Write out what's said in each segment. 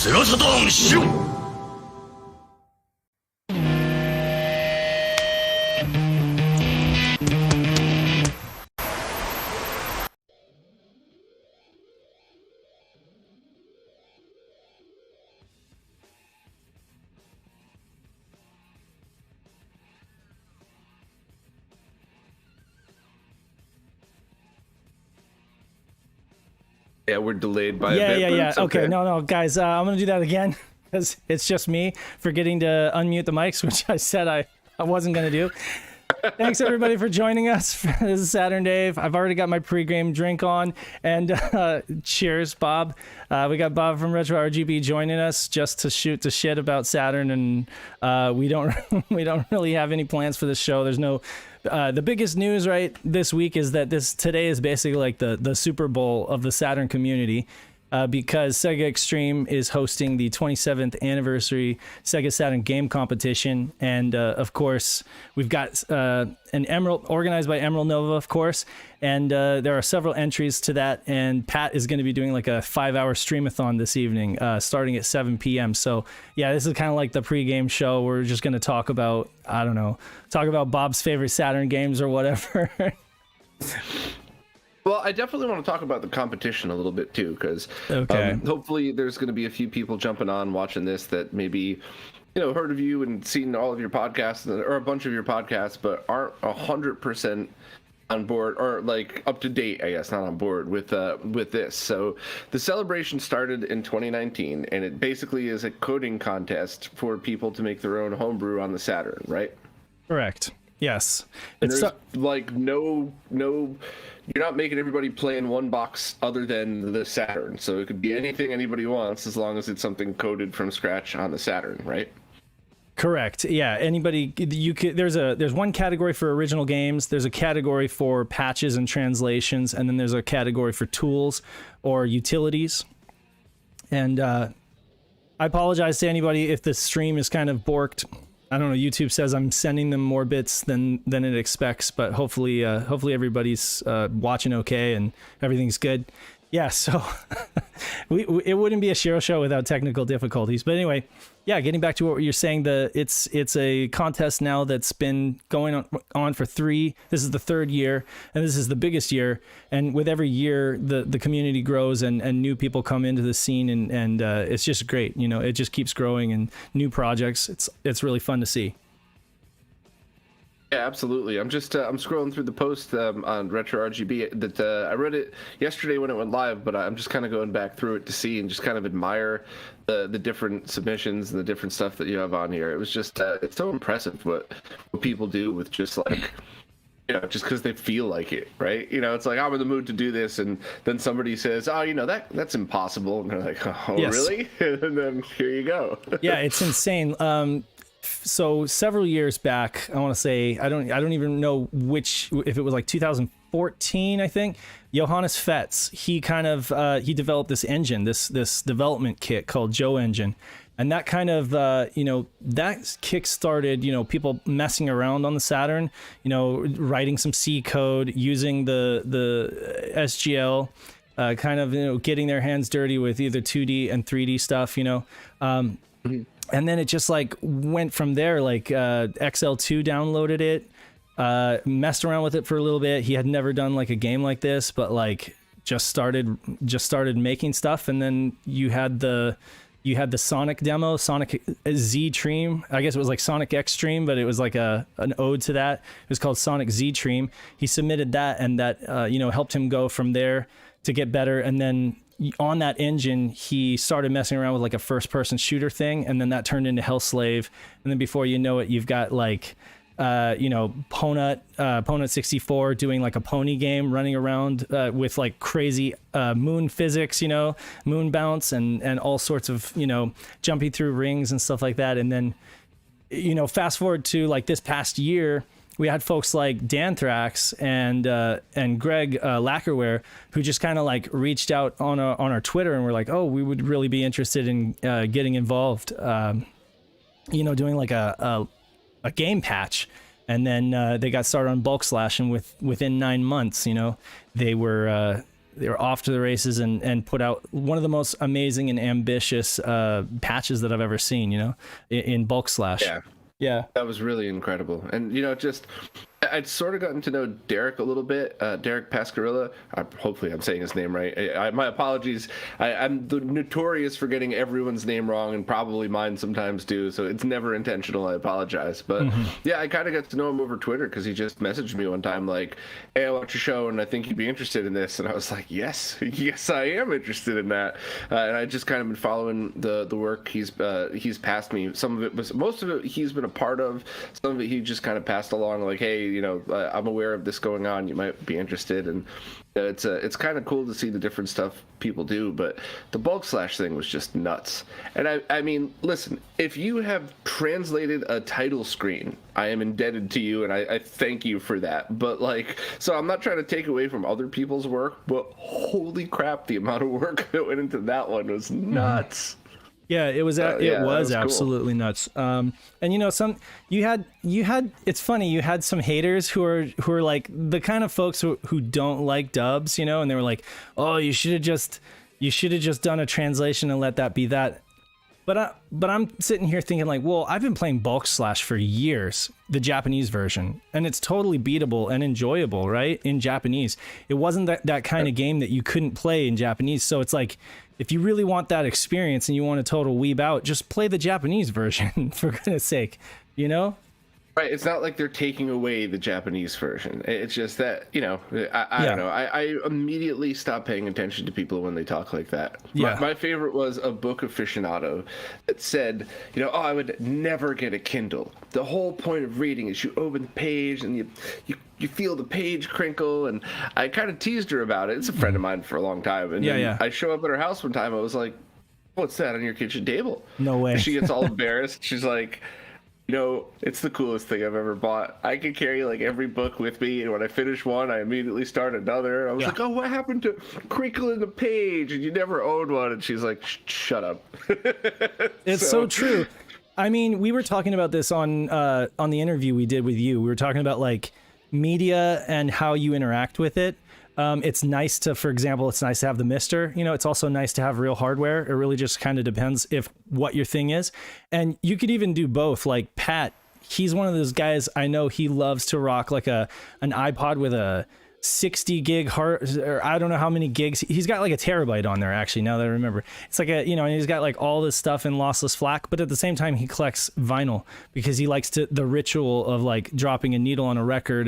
セガサターンシロ。Yeah, we're delayed by a bit. Yeah. Okay, no, guys, I'm gonna do that again because it's just me forgetting to unmute the mics, which I said I wasn't gonna do. Thanks everybody for joining us. This is SaturnDave. I've already got my pre-game drink on, and cheers, Bob. We got Bob from RetroRGB joining us just to shoot the shit about Saturn, and we don't really have any plans for this show. There's no. The biggest news right this week is that today is basically like the Super Bowl of the Saturn community, because Sega Extreme is hosting the 27th anniversary Sega Saturn game competition, and of course we've got an Emerald organized by Emerald Nova, of course, and there are several entries to that, and Pat is going to be doing like a 5-hour streamathon this evening, starting at 7 p.m. So yeah, this is kind of like the pregame show. We're just going to talk about Bob's favorite Saturn games or whatever. Well, I definitely want to talk about the competition a little bit too, because hopefully there's going to be a few people jumping on watching this that maybe, heard of you and seen all of your podcasts or a bunch of your podcasts, but aren't 100% on board or like up to date, I guess, not on board with this. So the celebration started in 2019, and it basically is a coding contest for people to make their own homebrew on the Saturn, right? Correct. Yes. And there's like no, you're not making everybody play in one box other than the Saturn. So it could be anything anybody wants as long as it's something coded from scratch on the Saturn, right? Correct. Yeah. Anybody, there's one category for original games. There's a category for patches and translations, and then there's a category for tools or utilities. And I apologize to anybody if the stream is kind of borked. I don't know. YouTube says I'm sending them more bits than it expects, but hopefully everybody's watching okay and everything's good. Yeah, so it wouldn't be a SHIRO show without technical difficulties. But anyway, yeah, getting back to what you're saying, it's a contest now that's been going on for this is the third year, and this is the biggest year. And with every year, the community grows and new people come into the scene, and it's just great. It just keeps growing and new projects. It's really fun to see. Yeah, absolutely. I'm just I'm scrolling through the post on RetroRGB that I read it yesterday when it went live, but I'm just kind of going back through it to see and just kind of admire the different submissions and the different stuff that you have on here. It was just it's so impressive what people do with just like just because they feel like it, right? It's like, I'm in the mood to do this, and then somebody says, oh, that's impossible, and they're like, oh, yes. Really? And then here you go. Yeah, it's insane. So several years back, I want to say, I don't even know if it was like 2014, I think, Johannes Fetz, he kind of he developed this engine, this development kit called Joe Engine, and that kind of that kick-started people messing around on the Saturn, writing some C code, using the SGL, kind of getting their hands dirty with either 2D and 3D stuff, And then it just like went from there. Like XL2 downloaded it, messed around with it for a little bit. He had never done like a game like this, but like just started making stuff. And then you had the Sonic demo, Sonic Z Stream. I guess it was like Sonic X Stream, but it was like an ode to that. It was called Sonic Z Stream. He submitted that, and that helped him go from there to get better. And then on that engine, he started messing around with like a first-person shooter thing, and then that turned into Hellslave. And then before you know it, you've got like, Ponut 64 doing like a pony game, running around with like crazy moon physics, moon bounce and all sorts of jumping through rings and stuff like that. And then fast forward to like this past year, we had folks like Danthrax and Greg Lackerware, who just kind of like reached out on our Twitter and were like, oh, we would really be interested in getting involved, doing like a game patch. And then they got started on bulk slashing within 9 months. They were they were off to the races and put out one of the most amazing and ambitious patches that I've ever seen, you know, in Bulk Slash. Yeah. That was really incredible. And, you know, just I'd sort of gotten to know Derek a little bit, Derek Pascarilla. Hopefully I'm saying his name right. My apologies. I'm notorious for getting everyone's name wrong, and probably mine sometimes too, so it's never intentional. I apologize. But yeah, I kind of got to know him over Twitter because he just messaged me one time like, hey, I watch your show and I think you'd be interested in this. And I was like, yes, I am interested in that. And I just kind of been following the work he's passed me. Most of it he's been a part of. Some of it he just kind of passed along like, hey, you know, I'm aware of this going on. You might be interested, and it's kind of cool to see the different stuff people do. But the Bulk Slash thing was just nuts. And I mean, listen, if you have translated a title screen, I am indebted to you, and I thank you for that. But like, so I'm not trying to take away from other people's work, but holy crap, the amount of work that went into that one was nuts. Yeah, it was absolutely cool. Nuts. And you know, you had it's funny, you had some haters who are like the kind of folks who don't like dubs, you know, and they were like, "Oh, you should have just done a translation and let that be that." But I'm sitting here thinking like, well, I've been playing Bulk Slash for years, the Japanese version, and it's totally beatable and enjoyable, right? In Japanese. It wasn't that kind of game that you couldn't play in Japanese. So it's like, if you really want that experience and you want a total weeb out, just play the Japanese version, for goodness sake, you know? Right, it's not like they're taking away the Japanese version. It's just that, you know, I don't know. I immediately stop paying attention to people when they talk like that. Yeah. My favorite was a book aficionado that said, you know, oh, I would never get a Kindle. The whole point of reading is you open the page and you feel the page crinkle. And I kind of teased her about it. It's a friend of mine for a long time. And then I show up at her house one time. I was like, what's that on your kitchen table? No way. And she gets all embarrassed. She's like, you know, it's the coolest thing I've ever bought. I can carry like every book with me, and when I finish one, I immediately start another. I was like, oh, what happened to crinkling the page? And you never owned one. And she's like, shut up. It's so true. I mean, we were talking about this on the interview we did with you. We were talking about like media and how you interact with it. It's nice to, for example, it's nice to have the Mister, you know, it's also nice to have real hardware. It really just kind of depends what your thing is. And you could even do both. Like Pat, he's one of those guys, I know he loves to rock like an iPod with a 60 gig hard, or I don't know how many gigs. He's got like a terabyte on there, actually, now that I remember. It's like and he's got like all this stuff in lossless FLAC, but at the same time he collects vinyl because he likes the ritual of like dropping a needle on a record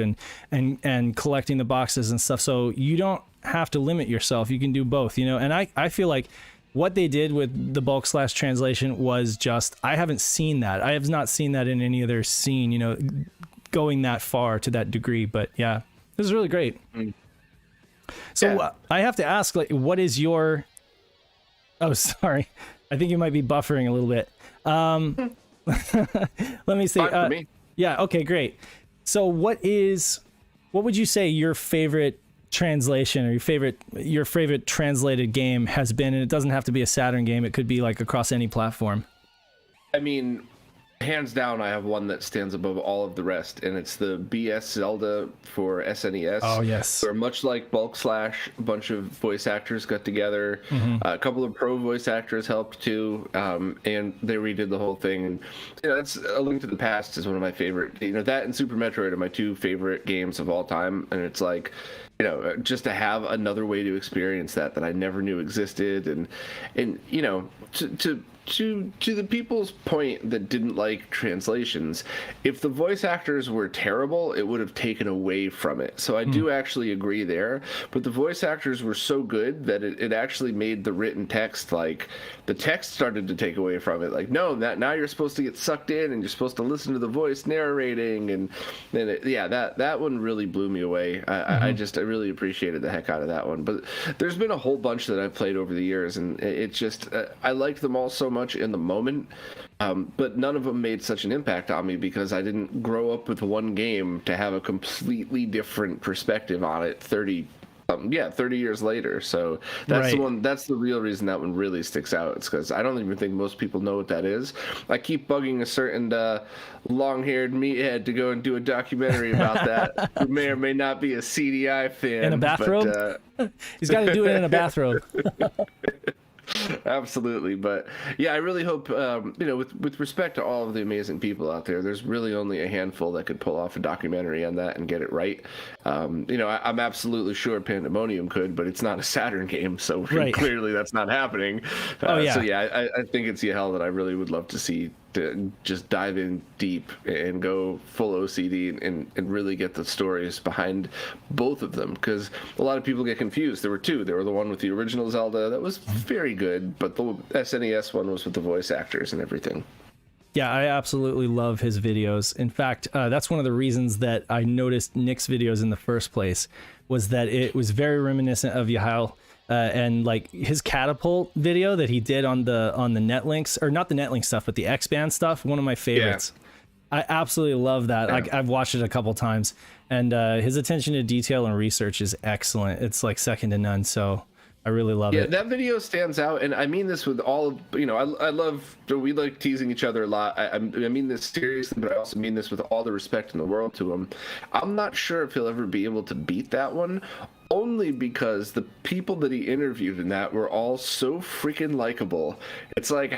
and collecting the boxes and stuff. So you don't have to limit yourself. You can do both, you know. And I feel like what they did with the Bulk Slash translation was just, I haven't seen that. I have not seen that in any other scene, you know, going that far to that degree. But yeah, it was really great. So I have to ask, like, what is your... Oh, sorry. I think you might be buffering a little bit. Let me see. For me. Yeah, okay, great. So what would you say your favorite translation or your favorite translated game has been? And it doesn't have to be a Saturn game. It could be like across any platform. I mean, hands down, I have one that stands above all of the rest, and it's the BS Zelda for SNES. Oh, yes. Where much like Bulk Slash, a bunch of voice actors got together. A couple of pro voice actors helped too, and they redid the whole thing. And you know, that's A Link to the Past is one of my favorite. You know, that and Super Metroid are my two favorite games of all time, and it's like, you know, just to have another way to experience that I never knew existed, and you know, to the people's point that didn't like translations, if the voice actors were terrible, it would have taken away from it. So I do actually agree there, but the voice actors were so good that it actually made the written text, like the text started to take away from it. Like, no, now you're supposed to get sucked in and you're supposed to listen to the voice narrating, and then that one really blew me away. I really appreciated the heck out of that one. But there's been a whole bunch that I've played over the years, and it just I liked them all so much in the moment, but none of them made such an impact on me because I didn't grow up with one game to have a completely different perspective on it 30 Yeah, 30 years later. So that's the Right. one. That's the real reason that one really sticks out. It's because I don't even think most people know what that is. I keep bugging a certain long-haired meathead to go and do a documentary about that. Who may or may not be a CDI fan. In a bathrobe? But, He's got to do it in a bathrobe. absolutely, but yeah, I really hope with respect to all of the amazing people out there, there's really only a handful that could pull off a documentary on that and get it right. I'm absolutely sure Pandemonium could, but it's not a Saturn game, so Right. clearly that's not happening. Oh, yeah. So yeah, I think it's Yahel that I really would love to see, to just dive in deep and go full OCD and really get the stories behind both of them, because a lot of people get confused. There were two. There were the one with the original Zelda that was very good, but the SNES one was with the voice actors and everything. Yeah, I absolutely love his videos. In fact, that's one of the reasons that I noticed Nick's videos in the first place, was that it was very reminiscent of Yahel. And like his catapult video that he did on the Netlinks, or not the Netlink stuff, but the X-Band stuff, one of my favorites. Yeah. I absolutely love that. Yeah. I've watched it a couple times, and his attention to detail and research is excellent. It's like second to none. So I really love it. Yeah, that video stands out, and I mean this with all of, I love, we like teasing each other a lot. I mean this seriously, but I also mean this with all the respect in the world to him. I'm not sure if he'll ever be able to beat that one, only because the people that he interviewed in that were all so freaking likable. It's like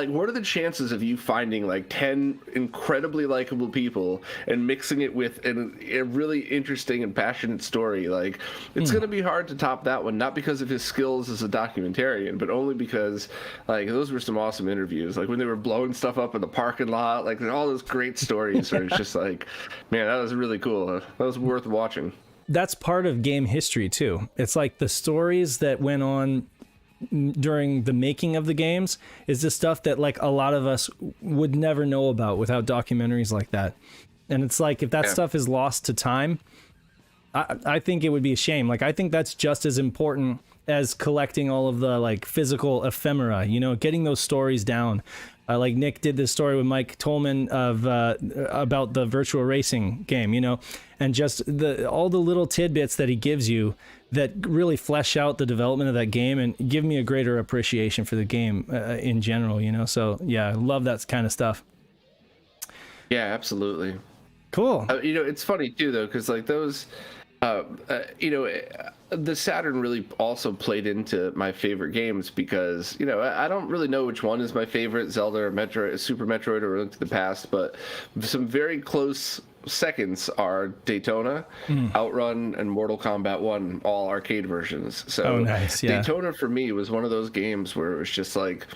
what are the chances of you finding like 10 incredibly likable people and mixing it with a really interesting and passionate story? Like, it's going to be hard to top that one, not because of his skills as a documentarian, but only because like those were some awesome interviews. Like when they were blowing stuff up in the parking lot, like all those great stories where it's just like, man, that was really cool. That was worth watching. That's part of game history too. It's like the stories that went on during the making of the games is the stuff that like a lot of us would never know about without documentaries like that. And it's like, if that stuff is lost to time, I think it would be a shame. Like, I think that's just as important as collecting all of the like physical ephemera, getting those stories down. Like Nick did this story with Mike Tolman of about the virtual racing game, and just all the little tidbits that he gives you that really flesh out the development of that game and give me a greater appreciation for the game in general, So yeah, I love that kind of stuff. Yeah, absolutely. Cool. It's funny too, though, because like those, the Saturn really also played into my favorite games because, I don't really know which one is my favorite, Zelda or Metroid, Super Metroid or Link to the Past, but some very close seconds are Daytona, Outrun, and Mortal Kombat 1, all arcade versions. So nice. Yeah. Daytona for me was one of those games where it was just like,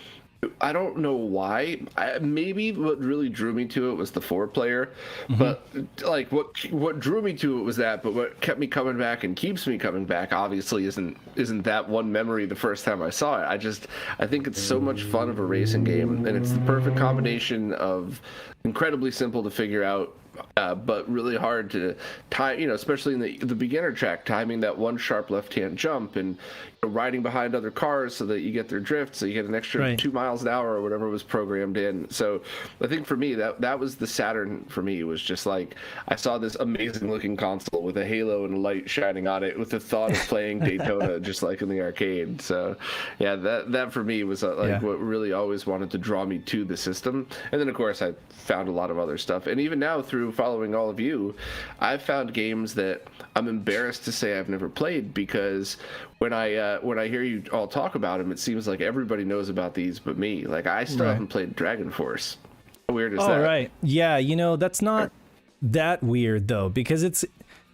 I don't know why. Maybe what really drew me to it was the 4-player, but like what drew me to it was that. But what kept me coming back and keeps me coming back, obviously, isn't that one memory the first time I saw it. I think it's so much fun of a racing game, and it's the perfect combination of incredibly simple to figure out, but really hard to time, especially in the beginner track, timing that one sharp left-hand jump and riding behind other cars so that you get their drift, so you get an extra 2 miles an hour or whatever was programmed in. So I think for me, that was the Saturn for me. It was just like, I saw this amazing looking console with a halo and a light shining on it with the thought of playing Daytona just like in the arcade. So yeah, that for me was what really always wanted to draw me to the system. And then of course I found a lot of other stuff, and even now through following all of you, I've found games that I'm embarrassed to say I've never played, because when I hear you all talk about them, it seems like everybody knows about these but me. Like, I still haven't played Dragonforce. How weird is that? Oh, right. Yeah, that's not that weird though, because it's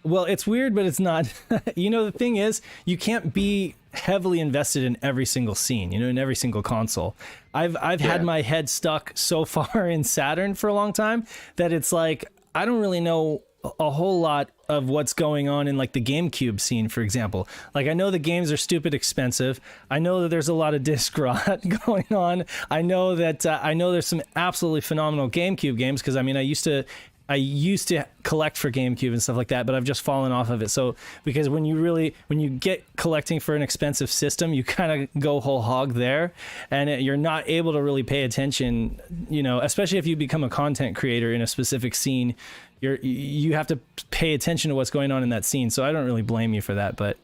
weird, but it's not. The thing is, you can't be heavily invested in every single scene, in every single console. I've had my head stuck so far in Saturn for a long time that it's like, I don't really know a whole lot of what's going on in like the GameCube scene, for example. Like, I know the games are stupid expensive. I know that there's a lot of disc rot going on. I know that there's some absolutely phenomenal GameCube games, because I used to collect for GameCube and stuff like that, but I've just fallen off of it. So, because when you get collecting for an expensive system, you kind of go whole hog there, and you're not able to really pay attention, especially if you become a content creator in a specific scene. You have to pay attention to what's going on in that scene. So I don't really blame you for that, but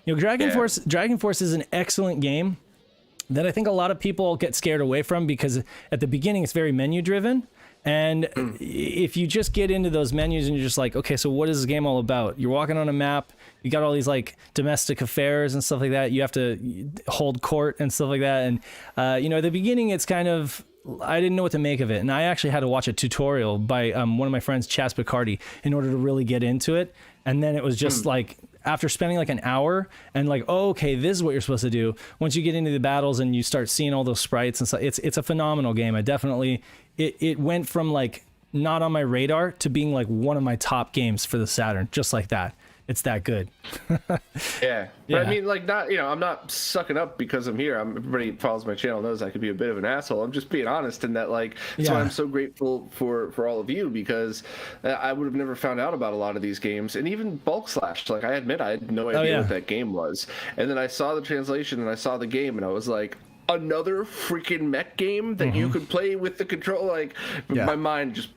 You know, Dragonforce is an excellent game that I think a lot of people get scared away from because at the beginning it's very menu driven. And if you just get into those menus and you're just like, okay, so what is this game all about? You're walking on a map, you got all these like domestic affairs and stuff like that. You have to hold court and stuff like that. And, you know, at the beginning, it's kind of, I didn't know what to make of it. And I actually had to watch a tutorial by one of my friends, Chas Picardi, in order to really get into it. And then it was just like, after spending like an hour and like, oh, okay, this is what you're supposed to do. Once you get into the battles and you start seeing all those sprites and stuff, it's a phenomenal game. I definitely, it went from like not on my radar to being like one of my top games for the Saturn, just like that. It's that good. Yeah. But I mean, like, not, you know, I'm not sucking up because I'm here. Everybody who follows my channel knows I could be a bit of an asshole. I'm just being honest in that, like, that's why I'm so grateful for all of you, because I would have never found out about a lot of these games. And even Bulk Slash, like, I admit I had no idea what that game was. And then I saw the translation and I saw the game and I was like, another freaking mech game that you could play with the control. Like, my mind just...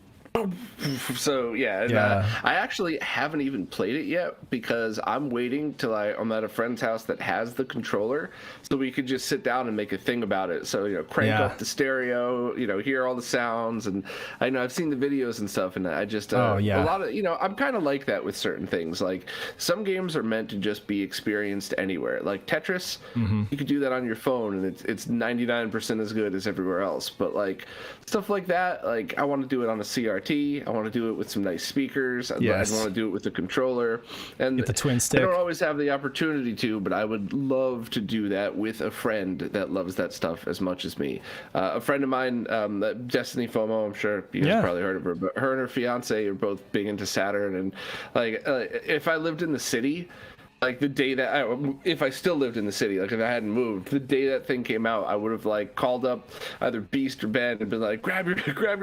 So I actually haven't even played it yet because I'm waiting till I'm at a friend's house that has the controller, so we could just sit down and make a thing about it. So, you know, crank up the stereo, you know, hear all the sounds, and I know I've seen the videos and stuff, and I just a lot of, you know, I'm kind of like that with certain things. Like, some games are meant to just be experienced anywhere. Like Tetris, you could do that on your phone, and it's 99% as good as everywhere else. But like stuff like that, like I want to do it on a CRT. I want to do it with some nice speakers. I want to do it with the controller and get the twin stick. I don't always have the opportunity to, but I would love to do that with a friend that loves that stuff as much as me. A friend of mine, Destiny FOMO, I'm sure you guys probably heard of her, but her and her fiance are both big into Saturn. And like, if I lived in the city, like the day that if I still lived in the city, like if I hadn't moved, the day that thing came out, I would have like called up either Beast or Ben and been like, grab your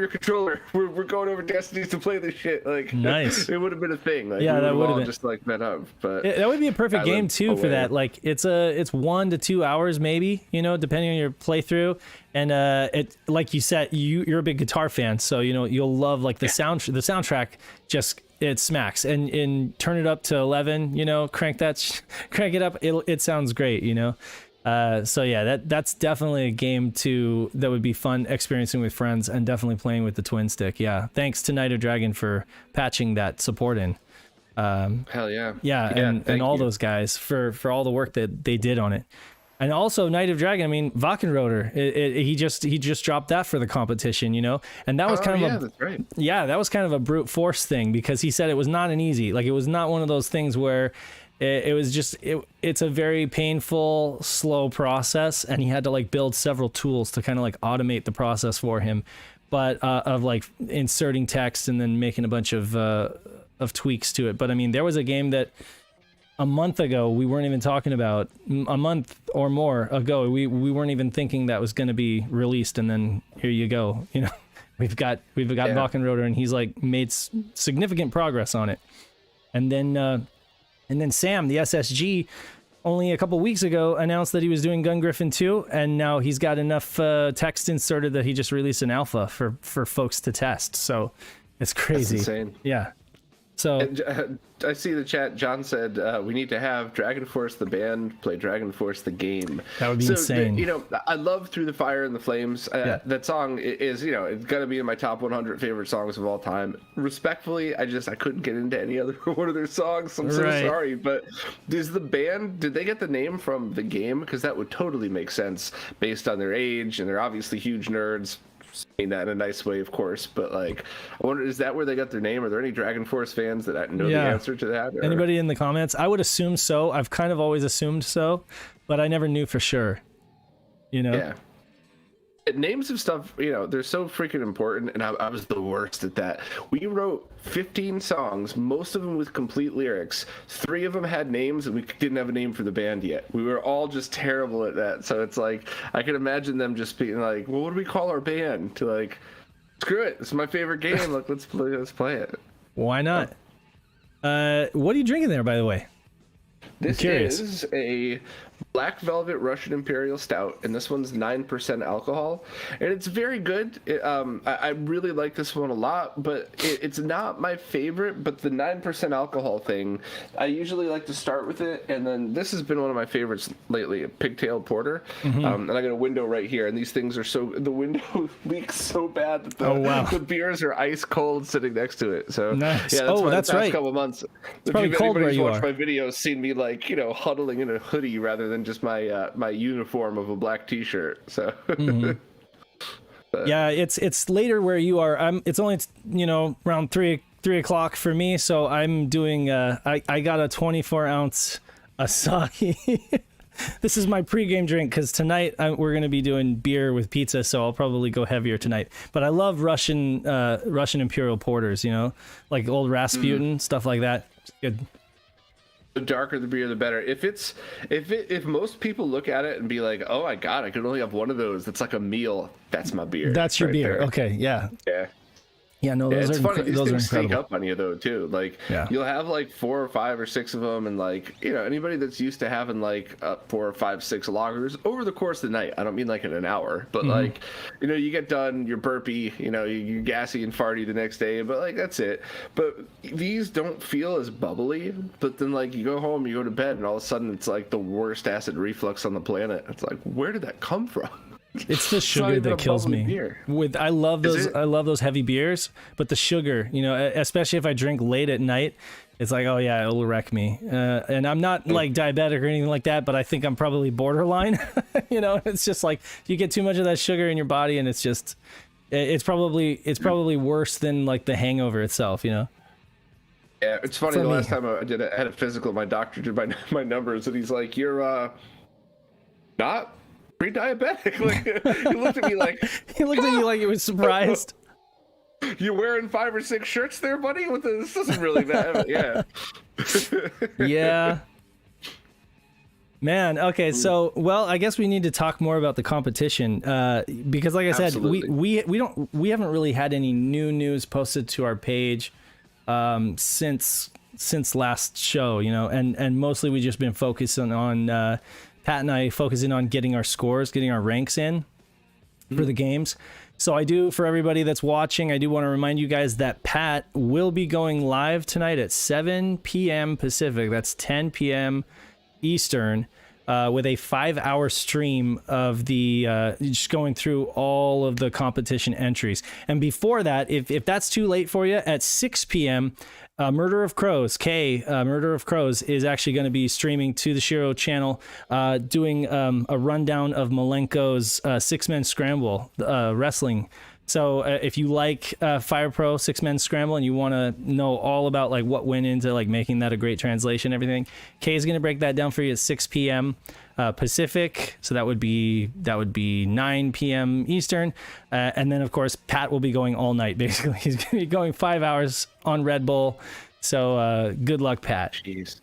controller. We're going over Destiny to play this shit. Like, nice. It would have been a thing. Like, that would have been just like met up. But that would be a perfect game too for that. Like, it's 1 to 2 hours maybe, you know, depending on your playthrough. And it, like you said, you're a big guitar fan, so you know you'll love like the soundtrack. Just it smacks, and turn it up to 11. You know, crank it up. It sounds great. You know, so yeah, that's definitely a game that would be fun experiencing with friends, and definitely playing with the twin stick. Yeah, thanks to Night of Dragon for patching that support in. Hell yeah. And all those guys for all the work that they did on it. And also Night of Dragon, I mean, Wachenroder, he just dropped that for the competition, you know? And that was that was kind of a brute force thing, because he said it was not an easy, like it was not one of those things where it was just, it's a very painful, slow process, and he had to like build several tools to kind of like automate the process for him, but of like inserting text and then making a bunch of tweaks to it. But I mean, there was a game that a month ago we weren't even talking about, a month or more ago we weren't even thinking that was going to be released, and then here you go, you know. we've got Wachenroder, and he's like made significant progress on it. And then Sam, the SSG, only a couple weeks ago announced that he was doing Gun Griffin 2, and now he's got enough text inserted that he just released an alpha for folks to test. So it's crazy. That's insane. Yeah. So I see the chat. John said we need to have Dragonforce the band play Dragonforce the game. That would be insane. You know, I love Through the Fire and the Flames. That song is, you know, it's gonna be in my top 100 favorite songs of all time. Respectfully, I couldn't get into any other one of their songs. I'm so sorry. But did they get the name from the game? Because that would totally make sense based on their age, and they're obviously huge nerds. Saying that in a nice way, of course, but like, I wonder, is that where they got their name? Are there any Dragonforce fans that know the answer to that? Or? Anybody in the comments? I would assume so. I've kind of always assumed so, but I never knew for sure. You know? Yeah. Names of stuff, you know, they're so freaking important, and I was the worst at that. We wrote 15 songs, most of them with complete lyrics. 3 of them had names, and we didn't have a name for the band yet. We were all just terrible at that. So it's like, I can imagine them just being like, well, what do we call our band? To like, screw it, it's my favorite game. Like, let's play it. Why not? What are you drinking there, by the way? This is a Black Velvet Russian Imperial Stout, and this one's 9% alcohol, and it's very good. I really like this one a lot, but it's not my favorite. But the 9% alcohol thing, I usually like to start with it, and then this has been one of my favorites lately, a Pigtail Porter. And I got a window right here, and these things are the window leaks so bad that the beers are ice cold sitting next to it. So nice. yeah, that's that's the past right. couple of months. It's probably cold where you watched are. my videos, seen me like huddling in a hoodie rather than just my uniform of a black t-shirt. So yeah, it's later where you are. It's only around 3 o'clock for me, so I'm doing I got a 24-ounce Asahi. This is my pregame drink because tonight we're gonna be doing beer with pizza, so I'll probably go heavier tonight. But I love Russian Imperial Porters, like old Rasputin, stuff like that. It's good. The darker the beer, the better. If most people look at it and be like, "Oh my god, I could only have one of those," that's like a meal. That's my beer. That's your right beer. there. Okay, yeah. Yeah. Yeah, no, those It's are funny. These those are things sneak incredible. up on you though too. Like you'll have like 4 or 5 or 6 of them, and like anybody that's used to having like 4 or 5, 6 lagers over the course of the night. I don't mean like in an hour, but like you get done, you're burpy, you're gassy and farty the next day, but like that's it. But these don't feel as bubbly. But then like you go home, you go to bed, and all of a sudden it's like the worst acid reflux on the planet. It's like, where did that come from? It's the sugar that kills me. Beer. I love those heavy beers, but the sugar, especially if I drink late at night, it's like, oh yeah, it'll wreck me. And I'm not like diabetic or anything like that, but I think I'm probably borderline. It's just like you get too much of that sugar in your body, and it's probably worse than like the hangover itself. Yeah, it's funny. The last time I had a physical, my doctor did my numbers, and he's like, "You're not pre-diabetic." Like, he looked at me like he looked at you like he was surprised. You wearing 5 or 6 shirts there, buddy? This doesn't really matter. Yeah. Yeah. Man, okay, so I guess we need to talk more about the competition because, like I said, we haven't really had any new news posted to our page since last show, and mostly we just been focusing on Pat and I focusing on getting our scores, getting our ranks in for the games. So for everybody that's watching, I do want to remind you guys that Pat will be going live tonight at 7 p.m. Pacific. That's 10 p.m. Eastern, with a 5-hour stream of the just going through all of the competition entries. And before that, if that's too late for you, at 6 p.m. Murder of Crows, Murder of Crows is actually going to be streaming to the SHIRO channel, doing a rundown of Malenko's 6-man scramble wrestling. So if you like Fire Pro 6-man scramble and you want to know all about like what went into like making that a great translation, everything, Kay is going to break that down for you at 6 p.m. Pacific. So that would be 9 p.m. Eastern. And then of course Pat will be going all night. Basically, he's going to be going 5 hours on Red Bull. So good luck, Pat. Jeez.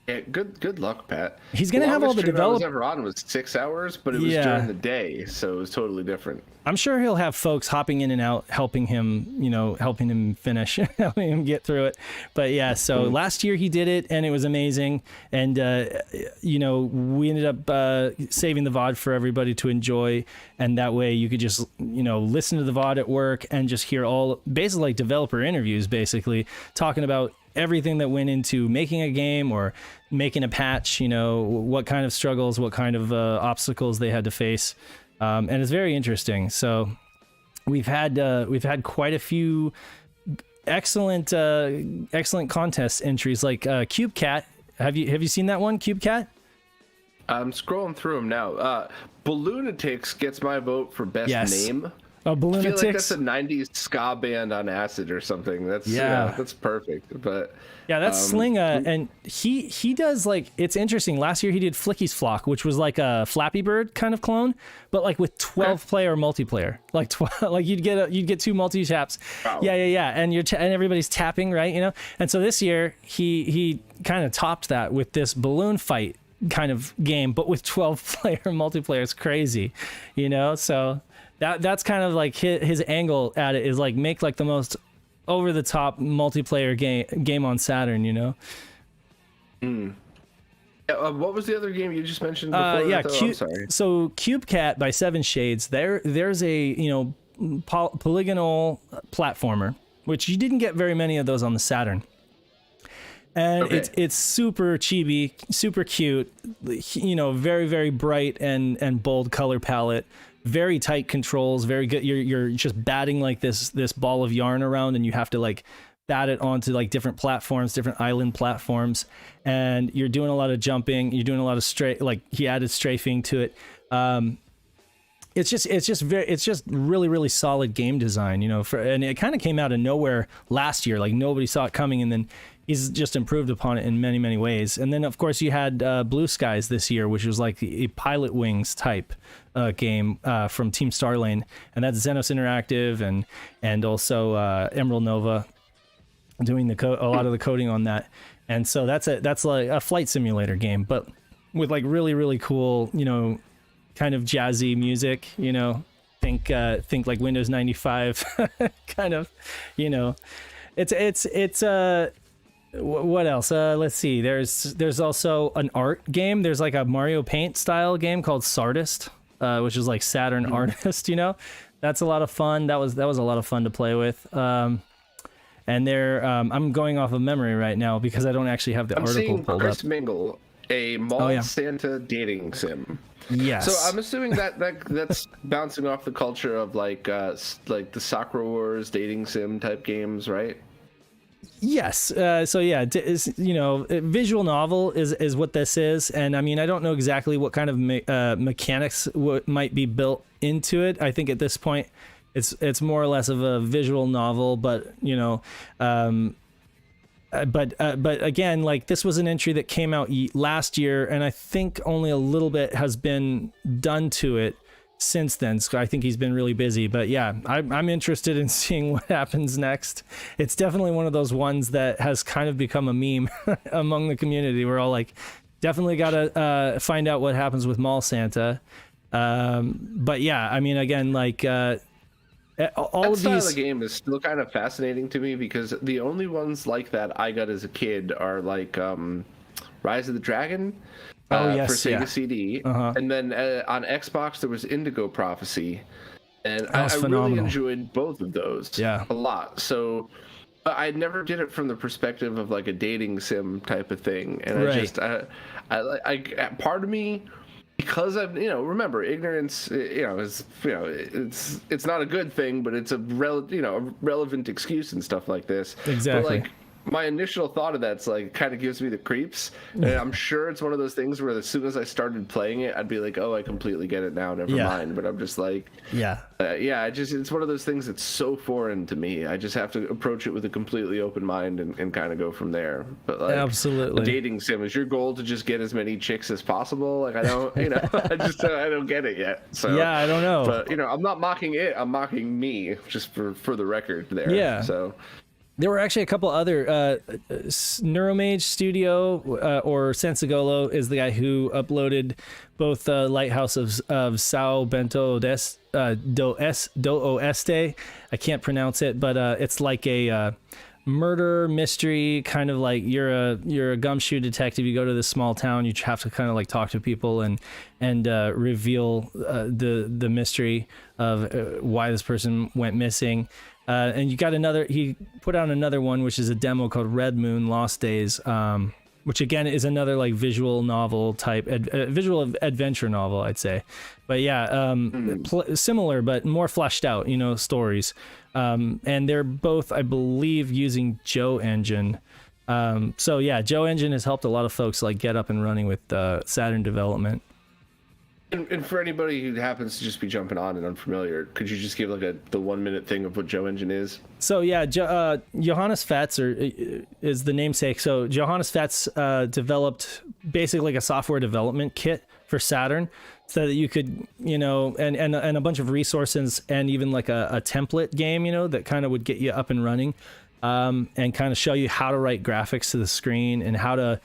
Yeah, good luck, Pat. He's going to have all the developers. I was ever on was 6 hours, but it was during the day, so it was totally different. I'm sure he'll have folks hopping in and out, helping him finish, helping him get through it. But yeah, so last year he did it, and it was amazing. And we ended up saving the VOD for everybody to enjoy, and that way you could just listen to the VOD at work and just hear all basically like developer interviews, basically talking about everything that went into making a game or making a patch, what kind of struggles, what kind of obstacles they had to face. And it's very interesting. So we've had quite a few excellent contest entries, like Cube Cat. Have you seen that one, Cube Cat? I'm scrolling through them now. Balloonatics gets my vote for best name. Oh, Balloonatics. I feel like that's a 90s ska band on acid or something. That's that's perfect. But yeah, that's Slinga, and he does like, it's interesting. Last year he did Flicky's Flock, which was like a Flappy Bird kind of clone, but like with 12-player multiplayer. Like like you'd get 2 multi-taps. Wow. Yeah, and and everybody's tapping, right? And so this year he kind of topped that with this balloon fight kind of game, but with 12-player multiplayer. It's crazy, so that's kind of like his angle at it is like make like the most over the top multiplayer game on Saturn, What was the other game you just mentioned before? Yeah, I'm sorry. So Cube Cat by Seven Shades. There's a polygonal platformer, which you didn't get very many of those on the Saturn. And Okay. it's super chibi, super cute, very, very bright and bold color palette, very tight controls, very good. You're just batting like this ball of yarn around, and you have to like bat it onto like different platforms, different island platforms, and you're doing a lot of jumping. You're doing a lot of he added strafing to it. It's just really, really solid game design, and it kind of came out of nowhere last year. Like nobody saw it coming, and then he's just improved upon it in many, many ways. And then of course you had Blue Skies this year, which was like a Pilot Wings type game from Team Starlane, and that's Xenos Interactive and also Emerald Nova doing a lot of the coding on that. And so that's like a flight simulator game, but with like really, really cool, kind of jazzy music, think like Windows 95 kind of, it's what else? Let's see. There's also an art game. There's like a Mario Paint style game called Sardist, which is like Saturn Artist, That's a lot of fun. That was a lot of fun to play with. And I'm going off of memory right now because I don't actually have the article pulled Chris up. Mingle, a Mall Santa dating sim. Yes. So I'm assuming that's bouncing off the culture of like the Sakura Wars dating sim type games, right? Yes. So yeah, visual novel is what this is, and I mean I don't know exactly what kind of mechanics might be built into it. I think at this point it's more or less of a visual novel, but but again, like this was an entry that came out last year, and I think only a little bit has been done to it since then. So I think he's been really busy, but yeah, I'm interested in seeing what happens next. It's definitely one of those ones that has kind of become a meme among the community. We're all like, definitely gotta find out what happens with Mall Santa. But yeah, I mean, again, like all that of style these of game is still kind of fascinating to me because the only ones like that I got as a kid are like Rise of the Dragon for Sega CD, and then on Xbox there was Indigo Prophecy, and I really enjoyed both of those a lot. So I never did it from the perspective of like a dating sim type of thing, and I part of me, because I've remember ignorance is it's not a good thing, but it's a relevant excuse and stuff like this. Exactly. But like my initial thought of that's like kind of gives me the creeps, and I'm sure it's one of those things where as soon as I started playing it, I'd be like, oh, I completely get it now, never mind. But I'm just like, it's one of those things that's so foreign to me. I just have to approach it with a completely open mind and kind of go from there. But like, absolutely, a dating sim, is your goal to just get as many chicks as possible? Like I don't, I don't get it yet. So yeah, I don't know. But I'm not mocking it. I'm mocking me, just for the record there. Yeah. So. There were actually a couple other Neuromage Studio or Sensagolo is the guy who uploaded both Lighthouse of Sao Bento do Oeste. I can't pronounce it, but it's like a murder mystery, kind of like you're a gumshoe detective. You go to this small town, you have to kind of like talk to people and reveal the mystery of why this person went missing. And he put out another one, which is a demo called Red Moon Lost Days, which again is another like visual novel type, visual adventure novel, I'd say. But yeah, similar, but more fleshed out, stories. And they're both, I believe, using Joe Engine. So yeah, Joe Engine has helped a lot of folks like get up and running with Saturn development. And for anybody who happens to just be jumping on and unfamiliar, could you just give like the 1 minute thing of what Joe Engine is? So yeah, Johannes Fetz is the namesake. So Johannes Fetz developed basically like a software development kit for Saturn, so that you could, and a bunch of resources and even like a template game, that kind of would get you up and running, and kind of show you how to write graphics to the screen and how to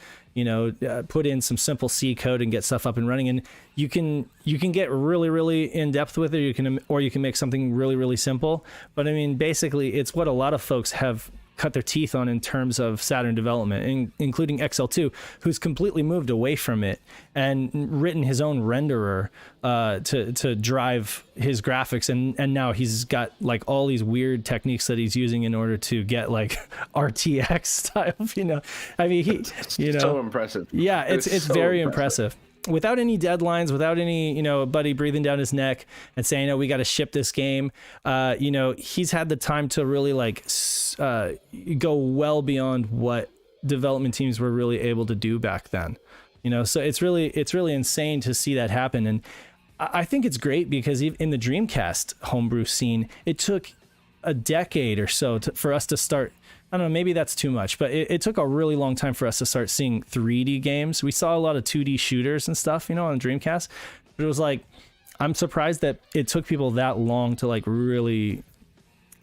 put in some simple C code and get stuff up and running. And you can get really, really in depth with it, or you can make something really, really simple. But I mean, basically it's what a lot of folks have cut their teeth on in terms of Saturn development, including XL2, who's completely moved away from it and written his own renderer to drive his graphics, and now he's got like all these weird techniques that he's using in order to get like RTX style, I mean, so impressive. Yeah, it's so very impressive. Without any deadlines, without any, buddy breathing down his neck and saying, "Oh, we got to ship this game." He's had the time to really like go well beyond what development teams were really able to do back then. So it's really insane to see that happen. And I think it's great because in the Dreamcast homebrew scene, it took a decade or so for us to start. I don't know, maybe that's too much, but it took a really long time for us to start seeing 3D games. We saw a lot of 2D shooters and stuff, on Dreamcast, but it was like, I'm surprised that it took people that long to like really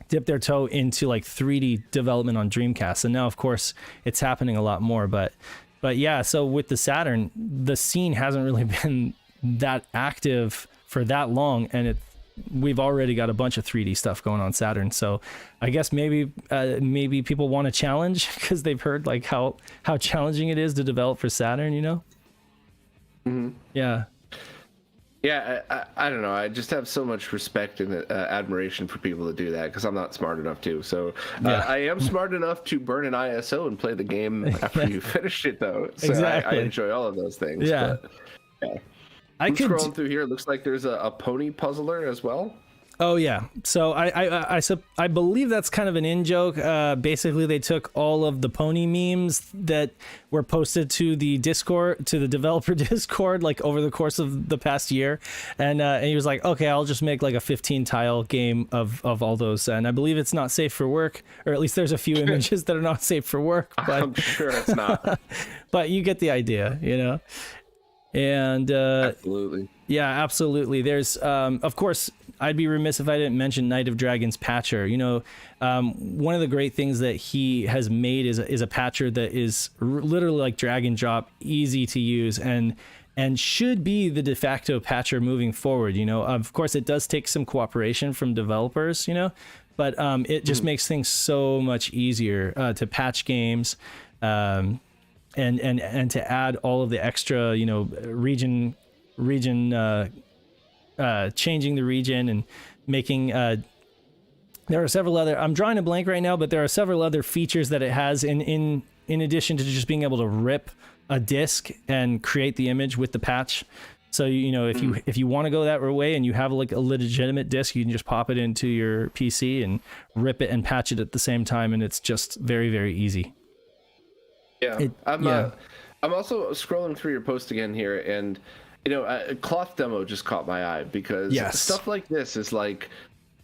dip their toe into like 3D development on Dreamcast. And now, of course, it's happening a lot more, but yeah, so with the Saturn, the scene hasn't really been that active for that long, and we've already got a bunch of 3D stuff going on Saturn. So I guess maybe people want a challenge because they've heard like how challenging it is to develop for Saturn, Mm-hmm. Yeah. Yeah, I don't know. I just have so much respect and admiration for people that do that because I'm not smart enough to. So I am smart enough to burn an ISO and play the game after you finish it, though. So Exactly. I enjoy all of those things. Yeah. But, yeah. I'm scrolling through here. It looks like there's a pony puzzler as well. Oh yeah. So I believe that's kind of an in joke. Basically, they took all of the pony memes that were posted to the Discord, to the developer Discord, like over the course of the past year, and he was like, okay, I'll just make like a 15 tile game of all those. And I believe it's not safe for work, or at least there's a few images that are not safe for work. But I'm sure it's not. But you get the idea, And absolutely. Yeah, absolutely. There's, of course, I'd be remiss if I didn't mention Night of Dragons Patcher. One of the great things that he has made is a patcher that is literally like drag and drop, easy to use, and should be the de facto patcher moving forward. Of course, it does take some cooperation from developers, but it just makes things so much easier to patch games. And to add all of the extra, region changing the region and making there are several other, I'm drawing a blank right now, but there are several other features that it has in addition to just being able to rip a disk and create the image with the patch. So if you want to go that way and you have like a legitimate disk, you can just pop it into your PC and rip it and patch it at the same time, and it's just very, very easy. Yeah, I'm also scrolling through your post again here, and a cloth demo just caught my eye because stuff like this is like,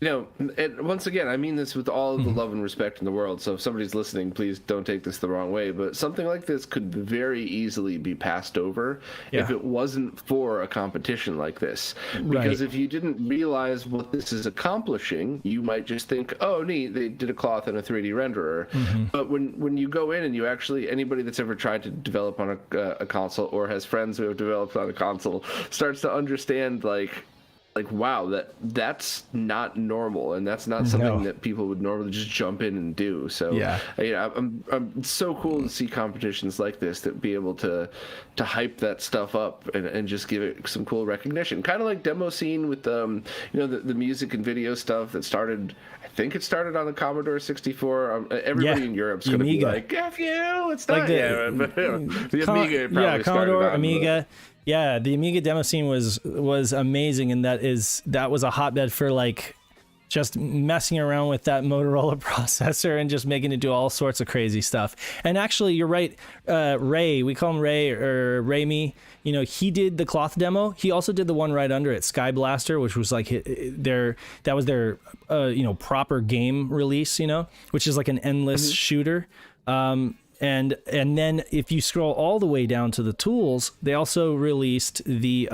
and once again, I mean this with all the love and respect in the world. So if somebody's listening, please don't take this the wrong way. But something like this could very easily be passed over if it wasn't for a competition like this. Because if you didn't realize what this is accomplishing, you might just think, oh, neat, they did a cloth and a 3D renderer. But when you go in and you actually, anybody that's ever tried to develop on a console or has friends who have developed on a console starts to understand like wow, that's not normal, and that's not something that people would normally just jump in and do. So I'm so cool to see competitions like this that be able to hype that stuff up and just give it some cool recognition, kind of like Demo Scene with the music and video stuff that started. I think it started on the Commodore 64. Everybody in Europe's going to be like, F you, it's not. But the Amiga probably Commodore, started Amiga. Yeah, the Amiga demo scene was amazing, and that was a hotbed for like just messing around with that Motorola processor and just making it do all sorts of crazy stuff. And actually, you're right, Ray, we call him Ray or Rayme. He did the cloth demo. He also did the one right under it, Sky Blaster, which was like their proper game release. Which is like an endless shooter. And then if you scroll all the way down to the tools, they also released the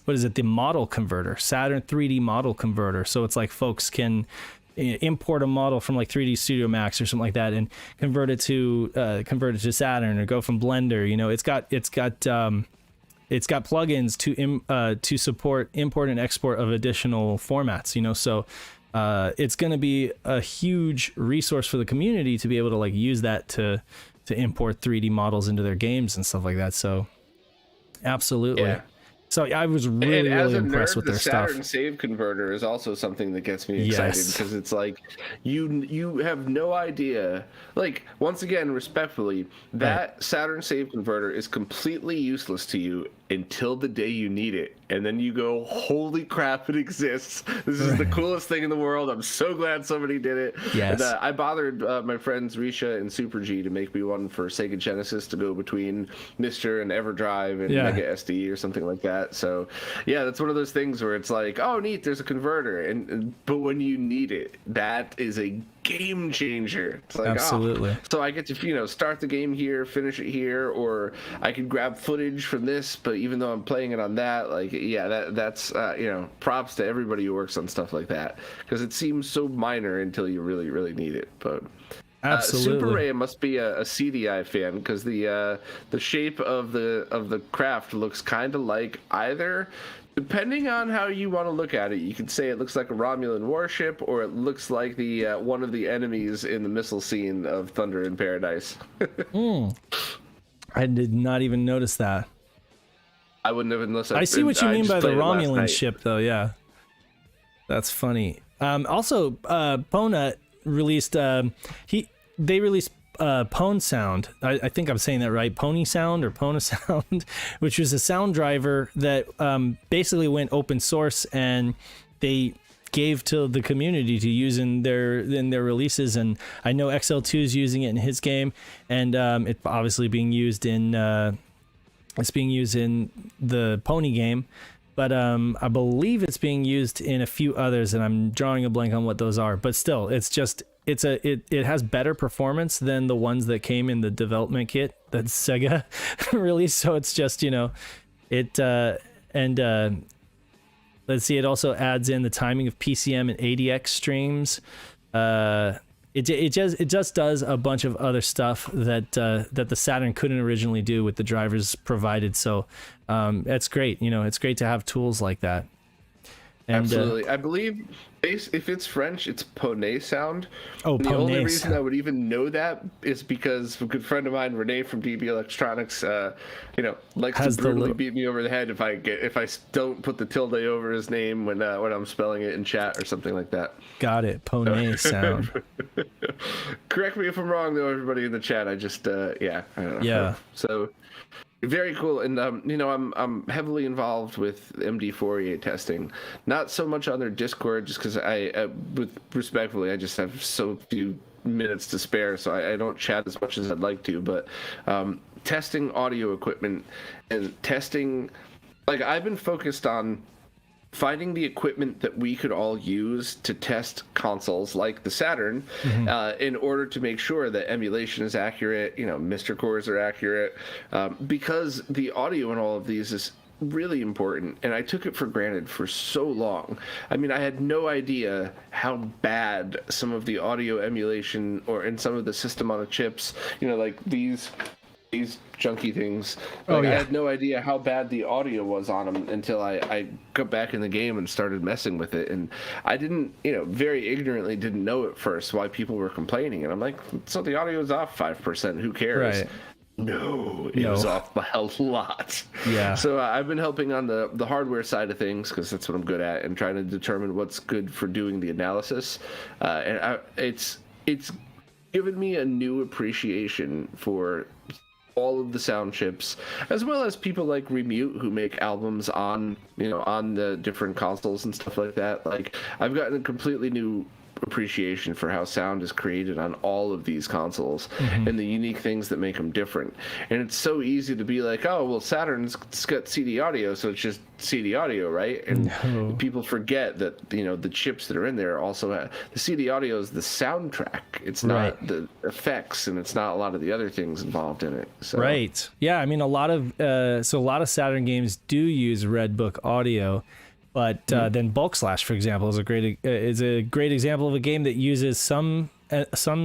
the model converter, Saturn 3D model converter. So it's like folks can import a model from like 3D Studio Max or something like that and convert it to Saturn, or go from Blender. It's got plugins to support import and export of additional formats. So it's going to be a huge resource for the community to be able to like use that to import 3D models into their games and stuff like that. So absolutely. Yeah. So I was really, really impressed with their stuff. The Saturn save converter is also something that gets me excited because it's like you have no idea. Like, once again, respectfully, that Saturn save converter is completely useless to you until the day you need it, and then you go, holy crap, it exists. This is the coolest thing in the world. I'm so glad somebody did it. Yes. And, I bothered my friends Risha and Super G to make me one for Sega Genesis to go between Mister and EverDrive and Mega SD or something like that. So yeah, that's one of those things where it's like, oh neat, there's a converter, but when you need it, that is a game changer. It's like, absolutely. So I get to start the game here, finish it here, or I can grab footage from this, but even though I'm playing it on that, like, yeah, that's props to everybody who works on stuff like that, because it seems so minor until you really, really need it. But absolutely. Super Ray must be a CDI fan, because the shape of the craft looks kind of like either, depending on how you want to look at it, you could say it looks like a Romulan warship, or it looks like the one of the enemies in the missile scene of Thunder in Paradise. I did not even notice that. I wouldn't have unless I see what you mean by the Romulan ship, though. Yeah, that's funny. Also, Pona released. They released Pwn Sound. I think I'm saying that right. Pony Sound or Pona Sound, which was a sound driver that basically went open source, and they gave to the community to use in their releases. And I know XL2 is using it in his game, and it's obviously being used in. It's being used in the Pony game, but I believe it's being used in a few others, and I'm drawing a blank on what those are. But still, it has better performance than the ones that came in the development kit that Sega released. So it's just let's see. It also adds in the timing of PCM and ADX streams. It just does a bunch of other stuff that the Saturn couldn't originally do with the drivers provided. So that's great. It's great to have tools like that. And, absolutely. I believe if it's French, it's Poney Sound. Oh, the Poney only reason Sound. I would even know that is because a good friend of mine, Renee from DB Electronics, likes Has to the brutally little- beat me over the head if I don't put the tilde over his name when I'm spelling it in chat or something like that. Got it. Poney Sound. Correct me if I'm wrong, though, everybody in the chat. I just I don't know. Yeah. So very cool. And I'm heavily involved with MD4E testing, not so much on their Discord, just because respectfully I just have so few minutes to spare, so I don't chat as much as I'd like to. But testing audio equipment and testing, like, I've been focused on finding the equipment that we could all use to test consoles like the Saturn, in order to make sure that emulation is accurate, Mr. cores are accurate, because the audio in all of these is really important, and I took it for granted for so long. I mean, I had no idea how bad some of the audio emulation, or in some of the system on a chips, like these junky things. I had no idea how bad the audio was on them until I got back in the game and started messing with it. And I didn't, very ignorantly didn't know at first why people were complaining. And I'm like, so the audio is off 5%. Who cares? Right. No, it was off by a lot. Yeah. So I've been helping on the hardware side of things, because that's what I'm good at, and trying to determine what's good for doing the analysis. It's given me a new appreciation for all of the sound chips, as well as people like Remute, who make albums on the different consoles and stuff like that. Like, I've gotten a completely new appreciation for how sound is created on all of these consoles, and the unique things that make them different. And it's so easy to be like, oh, well, Saturn's got CD audio, so it's just CD audio, right? And people forget that the chips that are in there also have the CD audio is the soundtrack. It's not the effects, and it's not a lot of the other things involved in it. So. Right. Yeah. I mean, a lot of Saturn games do use Redbook audio. But then Bulk Slash, for example, is a great example of a game that uses some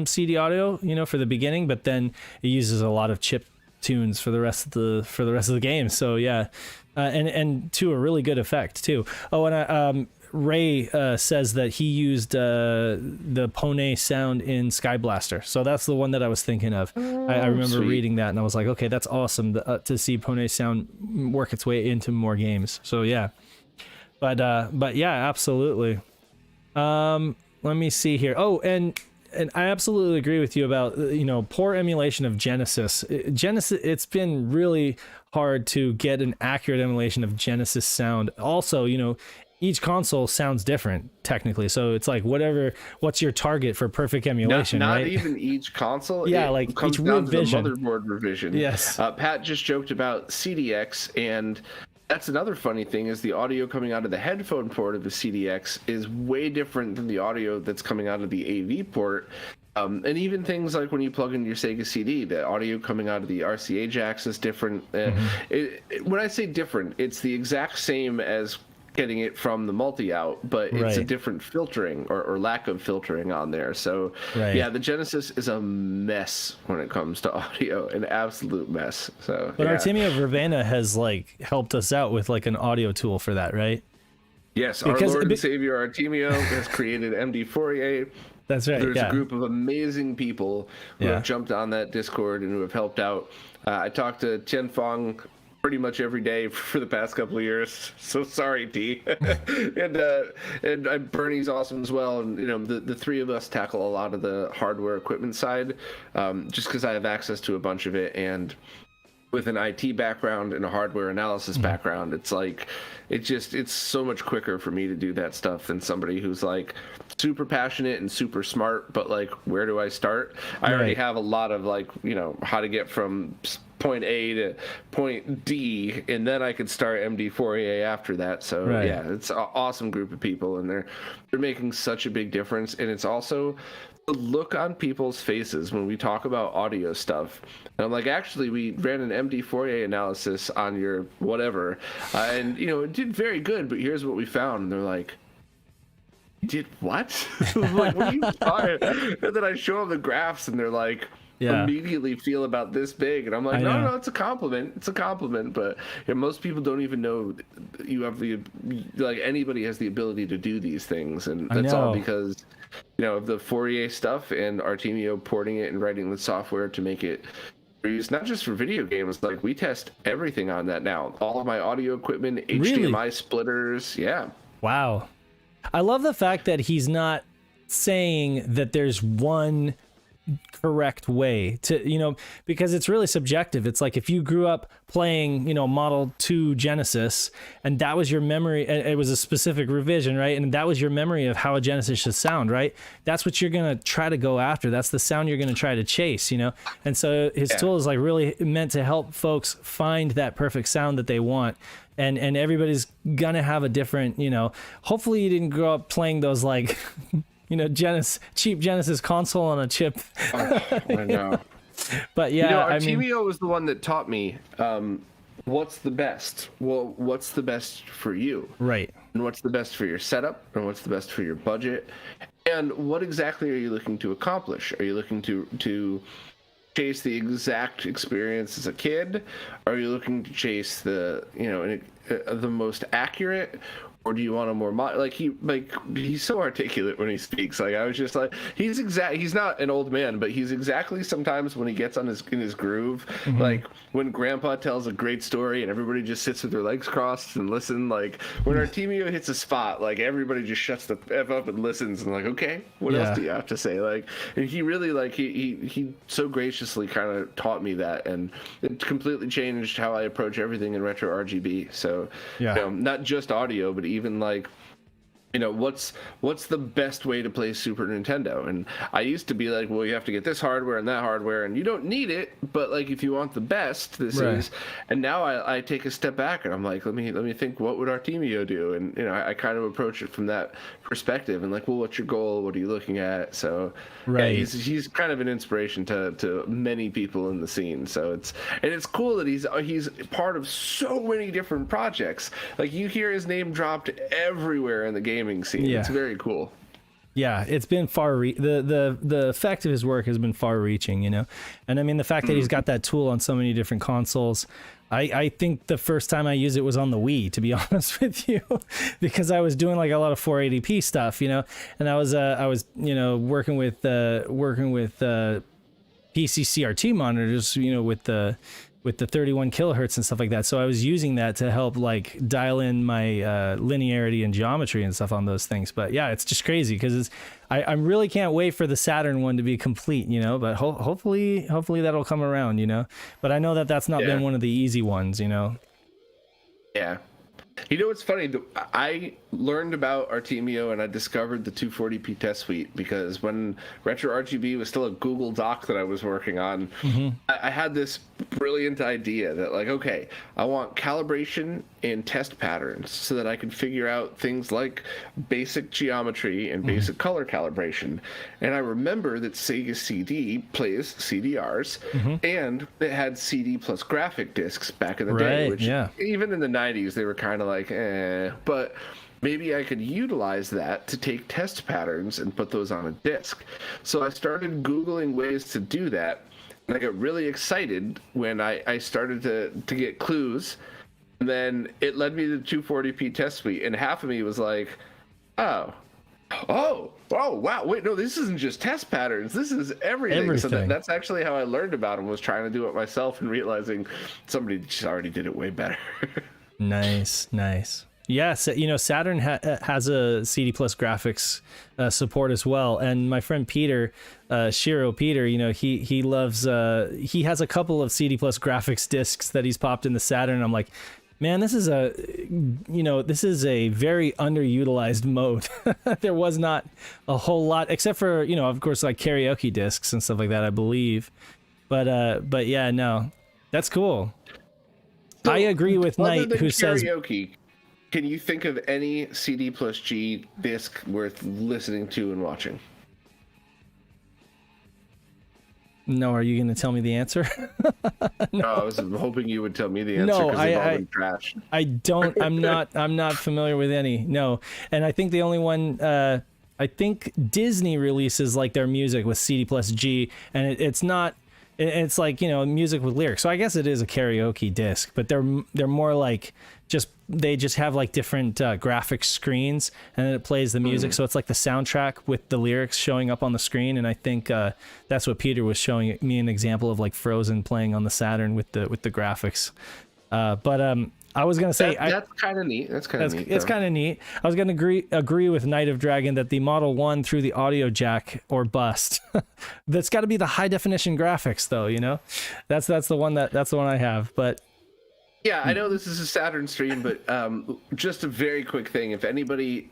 CD audio, for the beginning, but then it uses a lot of chip tunes for the rest of the game. So yeah, and to a really good effect too. Oh, and Ray says that he used the Pone sound in Sky Blaster, so that's the one that I was thinking of. I remember reading that, and I was like, okay, that's awesome to see Pone sound work its way into more games. So yeah, but yeah, absolutely. Let me see here. Oh, and I absolutely agree with you about, poor emulation of Genesis. It's been really hard to get an accurate emulation of Genesis sound. Also, each console sounds different technically. So it's like what's your target for perfect emulation, not right? even each console. Yeah, it like comes each down revision. to the motherboard revision. Yes. Pat just joked about CDX, and that's another funny thing is the audio coming out of the headphone port of the CDX is way different than the audio that's coming out of the AV port. And even things like when you plug in your Sega CD, the audio coming out of the RCA jacks is different. When I say different, it's the exact same as getting it from the multi-out, but it's a different filtering or lack of filtering on there. So yeah, the Genesis is a mess when it comes to audio, an absolute mess. So but Artemio Verbena has helped us out with an audio tool for that, right? Yes, our Lord and Savior Artemio has created MD4A. That's right. There's a group of amazing people who have jumped on that Discord and who have helped out. I talked to Tian Fong pretty much every day for the past couple of years. So sorry, T. and Bernie's awesome as well. And the three of us tackle a lot of the hardware equipment side, just because I have access to a bunch of it. And with an IT background and a hardware analysis background, it's it's so much quicker for me to do that stuff than somebody who's super passionate and super smart, but where do I start? I already have a lot of how to get from point A to point D, and then I could start MD4A after that. So yeah, it's an awesome group of people, and they're making such a big difference. And it's also the look on people's faces when we talk about audio stuff. And I'm like, actually, we ran an MD4A analysis on your whatever, and it did very good, but here's what we found. And they're like, did what? What are you talking? And then I show them the graphs, and they're like, immediately feel about this big, and I'm like, no, it's a compliment. It's a compliment. But most people don't even know you have anybody has the ability to do these things, and that's all because of the Fourier stuff and Artemio porting it and writing the software to make it used not just for video games. We test everything on that now. All of my audio equipment, HDMI splitters. Yeah. Wow. I love the fact that he's not saying that there's one correct way to, because it's really subjective. It's like if you grew up playing, Model 2 Genesis, and that was your memory, it was a specific revision, right? And that was your memory of how a Genesis should sound, right? That's what you're going to try to go after. That's the sound you're going to try to chase, And so his tool is really meant to help folks find that perfect sound that they want. And everybody's gonna have a different, hopefully you didn't grow up playing those cheap Genesis console on a chip. I know. But yeah, Artemio was the one that taught me what's the best. Well, what's the best for you? Right. And what's the best for your setup, and what's the best for your budget, and what exactly are you looking to accomplish? Are you looking to chase the exact experience as a kid? Are you looking to chase the the most accurate, or do you want a more he's so articulate when he speaks. I was just he's not an old man, but he's exactly sometimes when he gets in his groove, when Grandpa tells a great story and everybody just sits with their legs crossed and listen. When Artemio hits a spot, everybody just shuts the F up and listens and okay, what else do you have to say? And he really he so graciously kind of taught me that, and it completely changed how I approach everything in RetroRGB. So not just audio, but even what's the best way to play Super Nintendo? And I used to be well, you have to get this hardware and that hardware, and you don't need it, but if you want the best, this is. And now I take a step back and I'm let me think, what would Artemio do? And I kind of approach it from that perspective, and well, what's your goal? What are you looking at? So he's kind of an inspiration to many people in the scene. So it's cool that he's part of so many different projects. You hear his name dropped everywhere in the gaming scene. It's very cool. It's been the effect of his work has been far reaching, and the fact that he's got that tool on so many different consoles, I think the first time I used it was on the Wii, to be honest with you, because I was doing like a lot of 480p stuff, you know, and I was you know, working with PC CRT monitors, you know, with the 31 kilohertz and stuff like that. So I was using that to help like dial in my linearity and geometry and stuff on those things. But yeah, it's just crazy because I really can't wait for the Saturn one to be complete, you know, but hopefully that'll come around, you know, but I know that that's not been one of the easy ones, you know. Yeah. You know what's funny? I learned about Artemio and I discovered the 240p test suite because when RetroRGB was still a Google Doc that I was working on, I had this brilliant idea that, like, okay, I want calibration and test patterns so that I can figure out things like basic geometry and basic color calibration. And I remember that Sega CD plays CDRs and it had CD plus graphic discs back in the day, which even in the 90s, they were kind of like, but maybe I could utilize that to take test patterns and put those on a disc. So I started Googling ways to do that, and I got really excited when I started to get clues, and then it led me to the 240p test suite, and half of me was like, oh, wow, wait, no, this isn't just test patterns, this is everything. So that's actually how I learned about them, was trying to do it myself and realizing somebody just already did it way better. Nice. Yes, you know, Saturn has a CD plus graphics support as well, and my friend Peter, SHIRO Peter, you know, he loves he has a couple of CD plus graphics discs that he's popped in the Saturn. I'm like, man, this is a very underutilized mode. There was not a whole lot, except for, you know, of course, like karaoke discs and stuff like that, I believe. But yeah, no, that's cool. So, I agree with Knight, who says karaoke. Can you think of any CD plus G disc worth listening to and watching? No, are you going to tell me the answer? No, I was hoping you would tell me the answer. No, I don't. I'm not familiar with any. No, and I think the only one. I think Disney releases like their music with CD plus G, and it's not. It's like, you know, music with lyrics. So I guess it is a karaoke disc, but they're more like they just have like different graphic screens, and then it plays the music. So it's like the soundtrack with the lyrics showing up on the screen. And I think that's what Peter was showing me an example of, like Frozen playing on the Saturn with the graphics. But I was gonna say that's kind of neat. It's kind of neat. I was gonna agree with Night of Dragon that the Model 1 through the audio jack or bust. That's got to be the high definition graphics, though. You know, that's the one I have. But yeah, I know this is a Saturn stream, but just a very quick thing. If anybody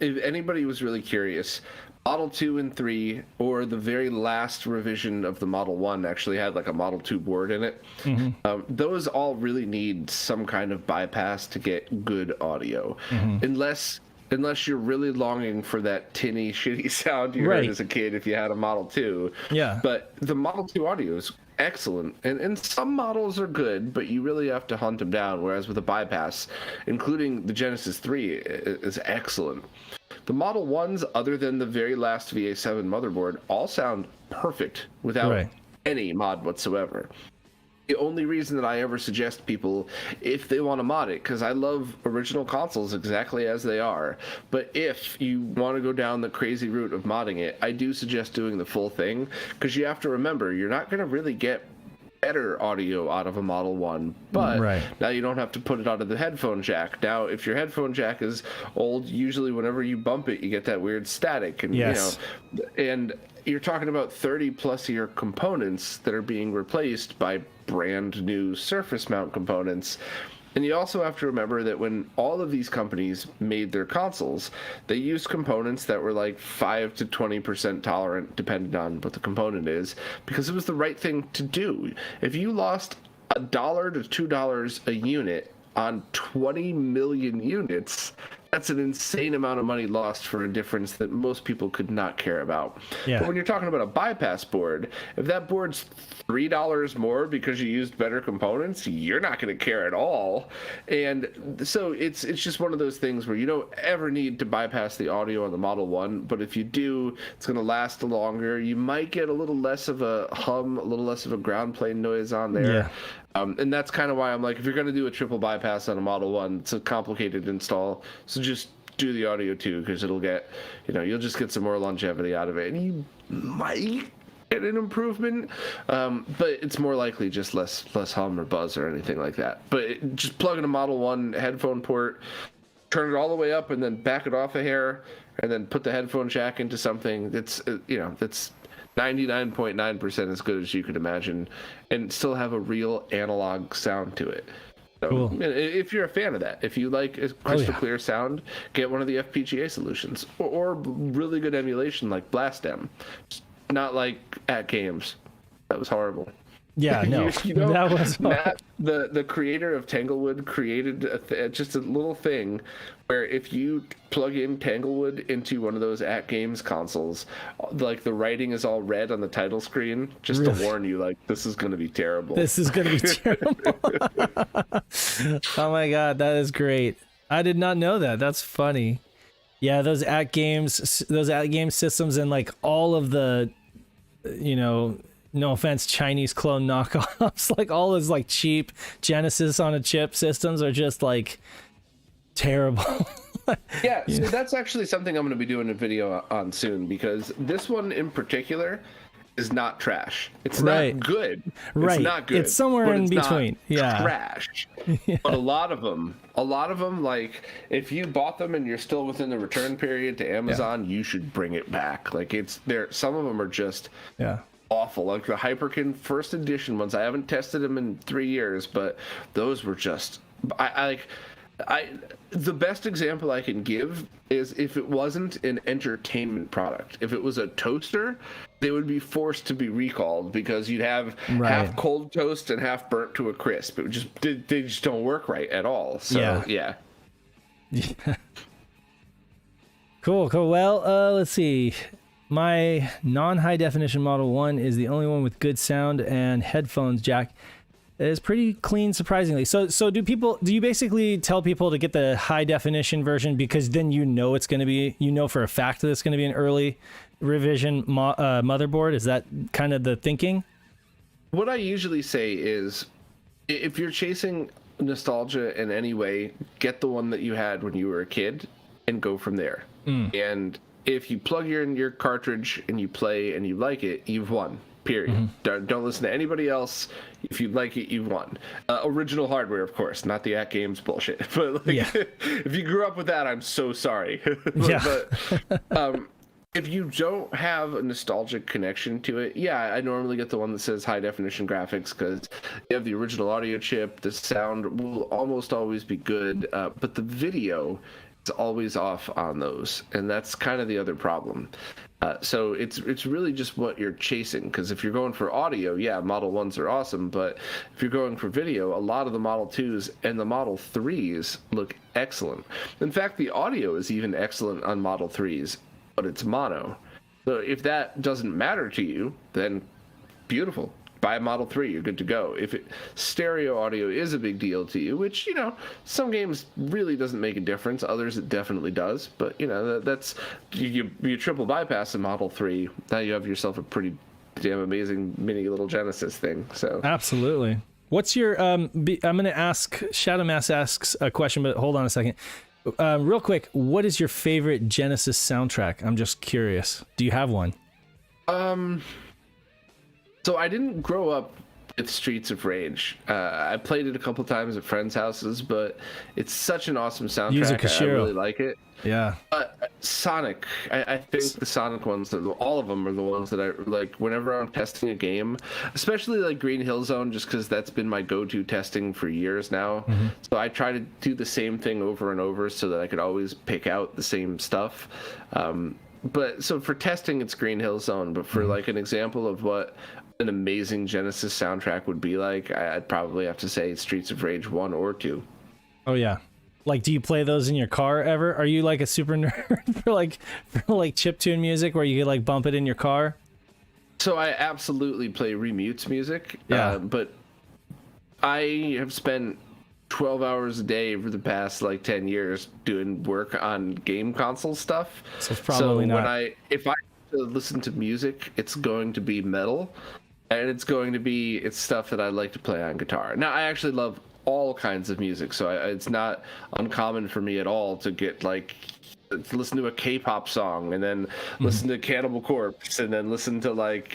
was really curious, Model 2 and 3, or the very last revision of the Model 1 actually had like a Model 2 board in it. Those all really need some kind of bypass to get good audio. Unless you're really longing for that tinny, shitty sound you heard as a kid if you had a Model 2. Yeah. But the Model 2 audio is excellent, and some models are good, but you really have to hunt them down, whereas with a bypass, including the Genesis 3, is excellent. The Model 1s, other than the very last VA7 motherboard, all sound perfect without any mod whatsoever. The only reason that I ever suggest people, if they want to mod it, because I love original consoles exactly as they are, but if you want to go down the crazy route of modding it, I do suggest doing the full thing, because you have to remember, you're not going to really get better audio out of a Model 1, but now you don't have to put it onto the headphone jack. Now, if your headphone jack is old, usually whenever you bump it, you get that weird static, and you know, and you're talking about 30 plus year components that are being replaced by brand new surface mount components. And you also have to remember that when all of these companies made their consoles, they used components that were like 5 to 20% tolerant, depending on what the component is, because it was the right thing to do. If you lost $1 to $2 a unit on 20 million units, that's an insane amount of money lost for a difference that most people could not care about. Yeah. But when you're talking about a bypass board, if that board's $3 more because you used better components, you're not going to care at all. And so it's just one of those things where you don't ever need to bypass the audio on the Model 1, but if you do, it's going to last longer. You might get a little less of a hum, a little less of a ground plane noise on there. Yeah. And that's kind of why I'm like, if you're going to do a triple bypass on a Model 1, it's a complicated install. So just do the audio too, because it'll get, you'll just get some more longevity out of it. And you might get an improvement, but it's more likely just less hum or buzz or anything like that. But just plug in a Model 1 headphone port, turn it all the way up, and then back it off a hair, and then put the headphone jack into something that's 99.9% as good as you could imagine, and still have a real analog sound to it. So, cool. If you're a fan of that, if you like a crystal clear sound, get one of the FPGA solutions, or really good emulation like BlastM. Just not like at games. That was horrible. Yeah, no, that was Matt, the creator of Tanglewood, created just a little thing where if you plug in Tanglewood into one of those at games consoles, like the writing is all red on the title screen, just to warn you, like, this is going to be terrible. This is going to be terrible. Oh my god, that is great. I did not know that. That's funny. Yeah, those at game systems, and like all of the, no offense, Chinese clone knockoffs, like all those like cheap Genesis on a chip systems are just like terrible. Yeah, so that's actually something I'm going to be doing a video on soon, because this one in particular is not trash. It's not good. Right. It's not good. It's somewhere in between. Yeah. Trash. Yeah. But a lot of them, like if you bought them and you're still within the return period to Amazon, you should bring it back. Like it's there. Some of them are just awful. Like the Hyperkin first edition ones. I haven't tested them in 3 years, but those were just, the best example I can give is if it wasn't an entertainment product. If it was a toaster, they would be forced to be recalled because you'd have half cold toast and half burnt to a crisp. It would just, they just don't work right at all. So yeah. Cool. Well, let's see. My non-high definition Model 1 is the only one with good sound and headphones jack. It is pretty clean, surprisingly. So do you basically tell people to get the high definition version because then it's going to be, for a fact that it's going to be an early revision motherboard? Is that kind of the thinking? What I usually say is, if you're chasing nostalgia in any way, get the one that you had when you were a kid and go from there. And if you plug in your cartridge and you play and you like it, you've won. Period. Don't listen to anybody else. If you like it, you've won. Original hardware, of course, not the at games bullshit. But if you grew up with that, I'm so sorry. But if you don't have a nostalgic connection to it, I normally get the one that says high definition graphics because you have the original audio chip. The sound will almost always be good, but the video is always off on those, and that's kind of the other problem. So it's really just what you're chasing, because if you're going for audio, Model 1s are awesome, but if you're going for video, a lot of the Model 2s and the Model 3s look excellent. In fact, the audio is even excellent on Model 3s, but it's mono. So if that doesn't matter to you, then beautiful. Buy a Model 3, you're good to go. If stereo audio is a big deal to you, which, some games really doesn't make a difference, others it definitely does, but, that's, you triple bypass a Model 3, now you have yourself a pretty damn amazing mini little Genesis thing, so. Absolutely. What's your, I'm going to ask, Shadow Mass asks a question, but hold on a second. Real quick, what is your favorite Genesis soundtrack? I'm just curious. Do you have one? So I didn't grow up with Streets of Rage. I played it a couple times at friends' houses, but it's such an awesome soundtrack. I really like it. Yeah. Sonic. I think the Sonic ones, all of them are the ones that I like whenever I'm testing a game, especially like Green Hill Zone, just because that's been my go-to testing for years now. So I try to do the same thing over and over so that I could always pick out the same stuff. But so for testing, it's Green Hill Zone. But for like an example of what an amazing Genesis soundtrack would be like, I'd probably have to say Streets of Rage 1 or 2. Oh yeah, Like, do you play those in your car ever? Are you like a super nerd for like chiptune music where you could like bump it in your car? So I absolutely play remutes music. Yeah. But I have spent 12 hours a day for the past like 10 years doing work on game console stuff. So it's probably not. If I listen to music, it's going to be metal, and it's stuff that I like to play on guitar. Now, I actually love all kinds of music, so it's not uncommon for me at all to get like to listen to a K-pop song and then listen to Cannibal Corpse and then listen to like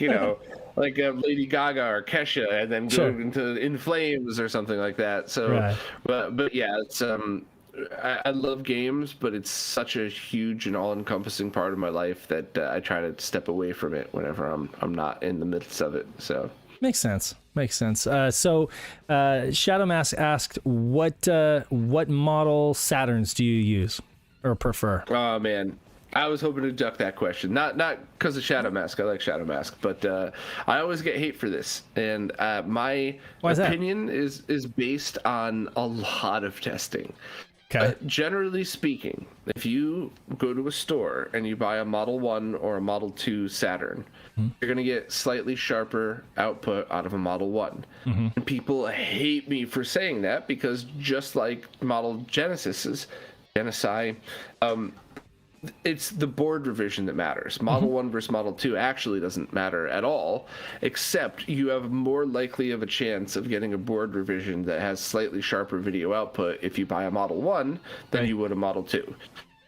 like Lady Gaga or Kesha and then go into In Flames or something like that. So, right. but yeah, it's I love games, but it's such a huge and all-encompassing part of my life that I try to step away from it whenever I'm not in the midst of it. So. Makes sense. So Shadow Mask asked, what model Saturns do you use or prefer? Oh man, I was hoping to duck that question. Not because of Shadow Mask. I like Shadow Mask, but I always get hate for this, and my opinion is based on a lot of testing. Okay. Generally speaking, if you go to a store and you buy a Model 1 or a Model 2 Saturn, you're going to get slightly sharper output out of a Model 1. And people hate me for saying that because just like Model Genesis, it's the board revision that matters. Model 1 versus Model 2 actually doesn't matter at all, except you have more likely of a chance of getting a board revision that has slightly sharper video output if you buy a Model 1 than you would a Model 2.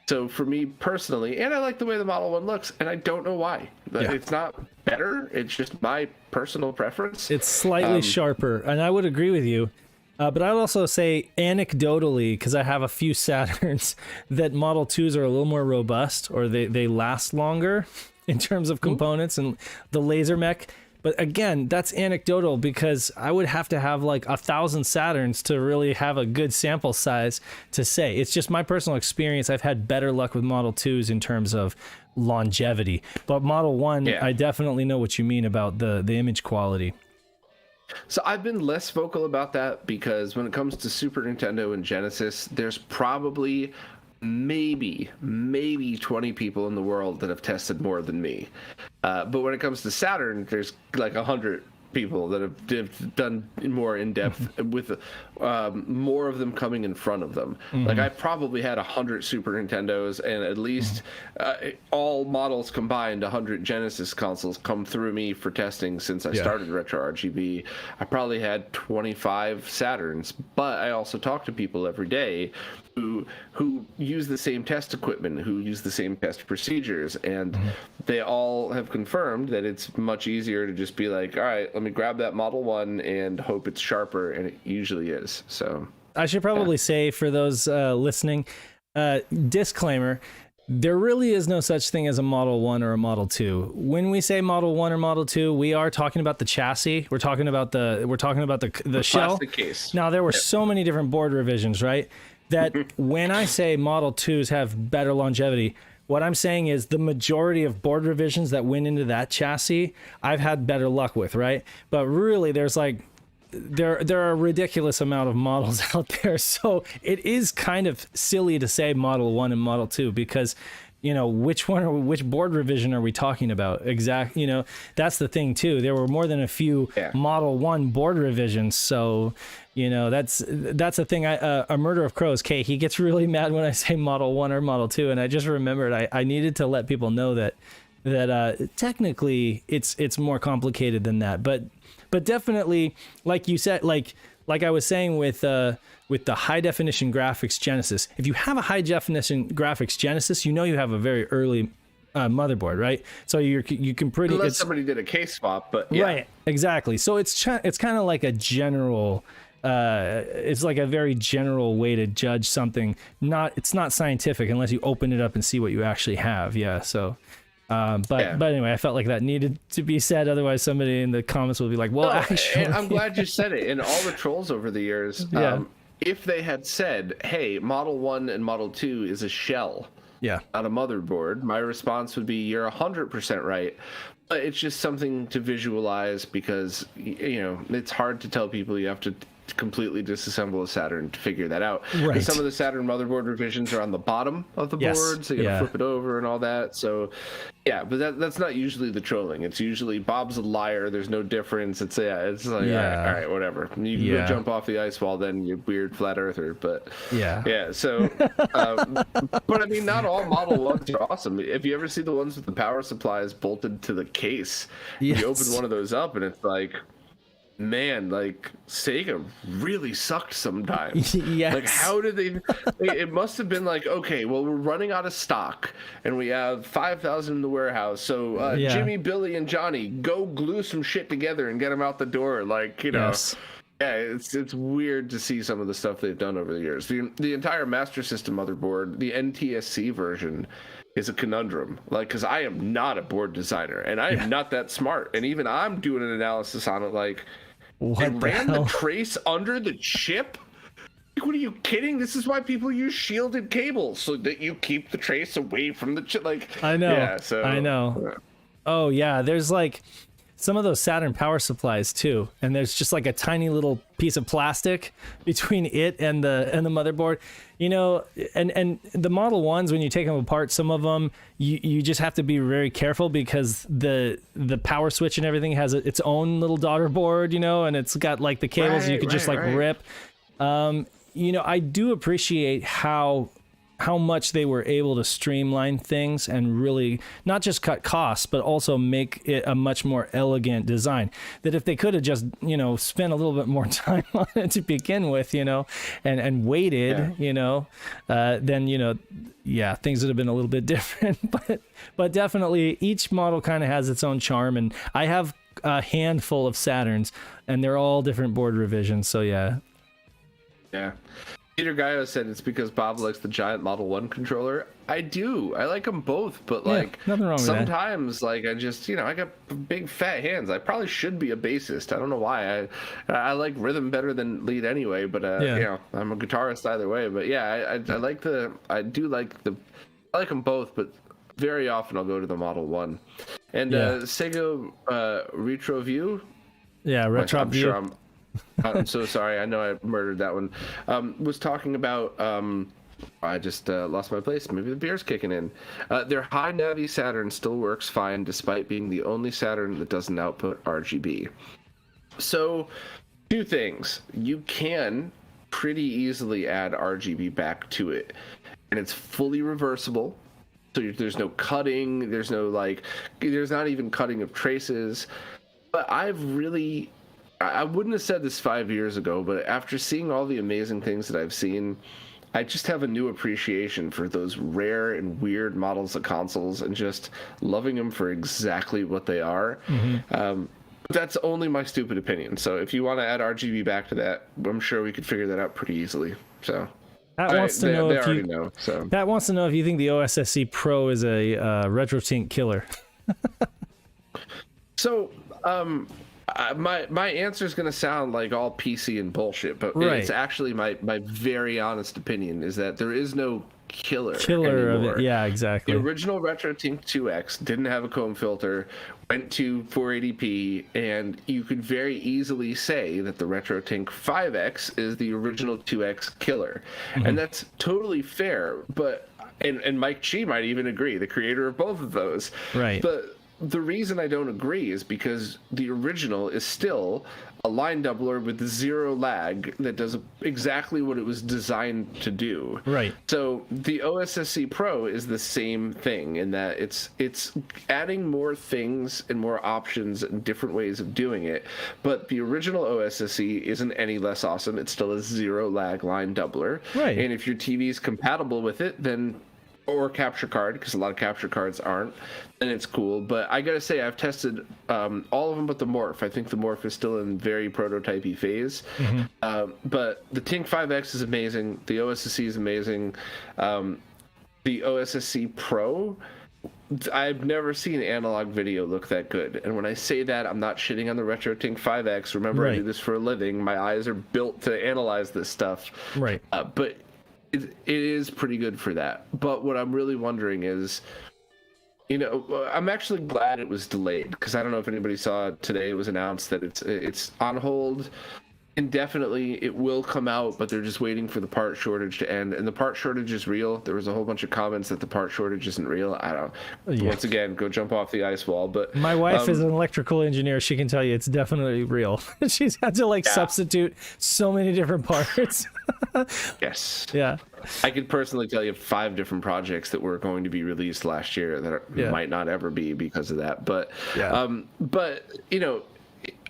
So for me personally, and I like the way the Model 1 looks, and I don't know why. It's not better, it's just my personal preference. It's slightly sharper, and I would agree with you. But I'd also say anecdotally, because I have a few Saturns, that Model 2s are a little more robust, or they last longer in terms of components and the laser mech. But again, that's anecdotal because I would have to have like 1,000 Saturns to really have a good sample size to say. It's just my personal experience. I've had better luck with Model 2s in terms of longevity. But Model 1, I definitely know what you mean about the image quality. So I've been less vocal about that because when it comes to Super Nintendo and Genesis, there's probably maybe 20 people in the world that have tested more than me. But when it comes to Saturn, there's like 100 people that have done more in depth with more of them coming in front of them. Like I probably had 100 Super Nintendos and at least all models combined, 100 Genesis consoles come through me for testing since I started RetroRGB. I probably had 25 Saturns, but I also talk to people every day who use the same test equipment, who use the same test procedures, and they all have confirmed that it's much easier to just be like, all right, let me grab that Model 1 and hope it's sharper, and it usually is. So I should probably say for those listening, disclaimer, there really is no such thing as a Model 1 or a Model 2. When we say Model 1 or Model 2, we are talking about the chassis. We're talking about the shell. Case. Now there were so many different board revisions, right? That when I say Model 2s have better longevity, what I'm saying is the majority of board revisions that went into that chassis, I've had better luck with, right? But really, there's like, there are a ridiculous amount of models out there. So it is kind of silly to say Model 1 and Model 2 because, you know, which board revision are we talking about? You know, that's the thing too. There were more than a few Model 1 board revisions. So, you know, that's the thing. A Murder of Crows, Kay, he gets really mad when I say Model 1 or Model 2. And I just remembered I needed to let people know that technically it's more complicated than that. But definitely, like you said, like I was saying with the high definition graphics Genesis, if you have a high definition graphics Genesis, you know you have a very early motherboard, right? So you can pretty unless somebody did a case swap, but right, exactly. So it's kind of like a general. It's like a very general way to judge something. It's not scientific unless you open it up and see what you actually have. Yeah. So. But anyway, I felt like that needed to be said. Otherwise, somebody in the comments will be like, "Well, actually." And I'm glad you said it. And all the trolls over the years, if they had said, "Hey, Model 1 and Model 2 is a shell, not a motherboard," my response would be, "You're 100% right." But it's just something to visualize because you know it's hard to tell people. You have to completely disassemble a Saturn to figure that out. Right. And some of the Saturn motherboard revisions are on the bottom of the board, so you gotta flip it over and all that. So yeah, but that's not usually the trolling. It's usually Bob's a liar, there's no difference. It's like all right, whatever. You can go jump off the ice wall then, you weird flat earther. But so but I mean, not all Model 1s are awesome. If you ever see the ones with the power supplies bolted to the case, you open one of those up and it's like, man, like Sega really sucked sometimes. Yes. Like, how did they? It must have been like, okay, well, we're running out of stock, and we have 5,000 in the warehouse. So Jimmy, Billy, and Johnny, go glue some shit together and get them out the door. Like, you know. Yes. Yeah, it's weird to see some of the stuff they've done over the years. The entire Master System motherboard, the NTSC version, is a conundrum. Like, because I am not a board designer, and I am not that smart. And even I'm doing an analysis on it, like, they ran the trace under the chip? Like, what are you kidding? This is why people use shielded cables, so that you keep the trace away from the chip. Like, I know. Yeah, so, I know. Oh, yeah. There's like some of those Saturn power supplies too, and there's just like a tiny little piece of plastic between it and the motherboard, you know. And the Model 1s, when you take them apart, some of them you just have to be very careful because the power switch and everything has its own little daughter board, you know, and it's got like the cables you could just rip. You know, I do appreciate how much they were able to streamline things and really not just cut costs, but also make it a much more elegant design. That if they could have just, you know, spent a little bit more time on it to begin with, you know, and waited, you know, then, you know, things would have been a little bit different. But definitely each model kind of has its own charm. And I have a handful of Saturns, and they're all different board revisions. So yeah. Peter Gaio said it's because Bob likes the giant Model 1 controller. I do. I like them both, but like nothing wrong with sometimes like I just, you know, I got big fat hands. I probably should be a bassist. I don't know why. I like rhythm better than lead anyway, but you know, I'm a guitarist either way. But yeah, I like I like them both, but very often I'll go to the Model 1. And Sega RetroView. Yeah, RetroView. I'm so sorry. I know I murdered that one. Was talking about. I just lost my place. Maybe the beer's kicking in. Their high Navi Saturn still works fine, despite being the only Saturn that doesn't output RGB. So, two things. You can pretty easily add RGB back to it, and it's fully reversible. So there's no cutting. There's no there's not even cutting of traces. But I wouldn't have said this 5 years ago, but after seeing all the amazing things that I've seen, I just have a new appreciation for those rare and weird models of consoles and just loving them for exactly what they are. But that's only my stupid opinion. So if you want to add RGB back to that, I'm sure we could figure that out pretty easily. So Pat wants to know if you think the OSSC Pro is a RetroTink killer. So, my answer is going to sound like all PC and bullshit, but it's actually my very honest opinion is that there is no killer anymore. Of it. Yeah, exactly. The original RetroTink 2X didn't have a comb filter, went to 480p, and you could very easily say that the RetroTink 5X is the original 2X killer. And that's totally fair, but and Mike Chi might even agree, the creator of both of those. Right. But the reason I don't agree is because the original is still a line doubler with zero lag that does exactly what it was designed to do. Right. So the OSSC Pro is the same thing in that it's adding more things and more options and different ways of doing it. But the original OSSC isn't any less awesome. It's still a zero lag line doubler. Right. And if your TV is compatible with it, then or capture card, because a lot of capture cards aren't, then it's cool. But I gotta say, I've tested all of them but the Morph. I think the Morph is still in very prototypey phase. But the Tink 5X is amazing. The OSSC is amazing. The OSSC Pro, I've never seen analog video look that good. And when I say that, I'm not shitting on the RetroTink 5X. Remember, I do this for a living. My eyes are built to analyze this stuff. Right. But it is pretty good for that. But what I'm really wondering is, you know, I'm actually glad it was delayed, because I don't know if anybody saw today, it was announced that it's on hold indefinitely. It will come out, but they're just waiting for the part shortage to end, and the part shortage is real. There was a whole bunch of comments that the part shortage isn't real. I don't. Yeah. Once again, go jump off the ice wall. But My wife is an electrical engineer. She can tell you it's definitely real. She's had to like substitute so many different parts. yes, Yeah. I could personally tell you 5 different projects that were going to be released last year that might not ever be because of that. But but you know,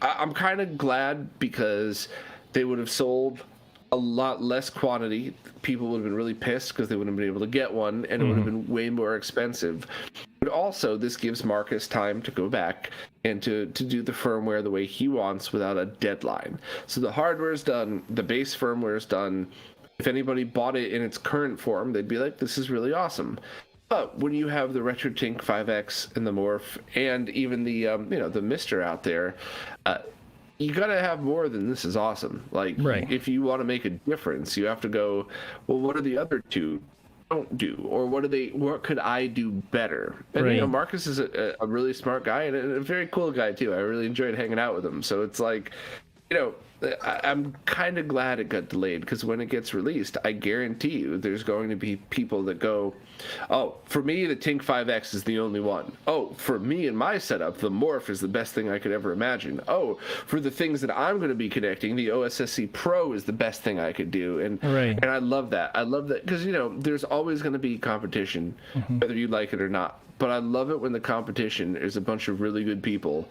I'm kind of glad because they would have sold a lot less quantity. People would have been really pissed because they wouldn't have been able to get one, and it would have been way more expensive. But also, this gives Marcus time to go back and to do the firmware the way he wants without a deadline. So the hardware is done, the base firmware is done. If anybody bought it in its current form, they'd be like, this is really awesome. But when you have the RetroTink 5X and the Morph and even the the Mister out there, you gotta have more than this is awesome. Like, if you want to make a difference, you have to go, well, what are the other two don't do, or what could I do better? And you know, Marcus is a really smart guy and a very cool guy too. I really enjoyed hanging out with him. So it's like, you know, I'm kind of glad it got delayed, because when it gets released, I guarantee you there's going to be people that go, oh, for me, the Tink 5X is the only one. Oh, for me and my setup, the Morph is the best thing I could ever imagine. Oh, for the things that I'm going to be connecting, the OSSC Pro is the best thing I could do. And and I love that. I love that because, you know, there's always going to be competition, whether you like it or not. But I love it when the competition is a bunch of really good people,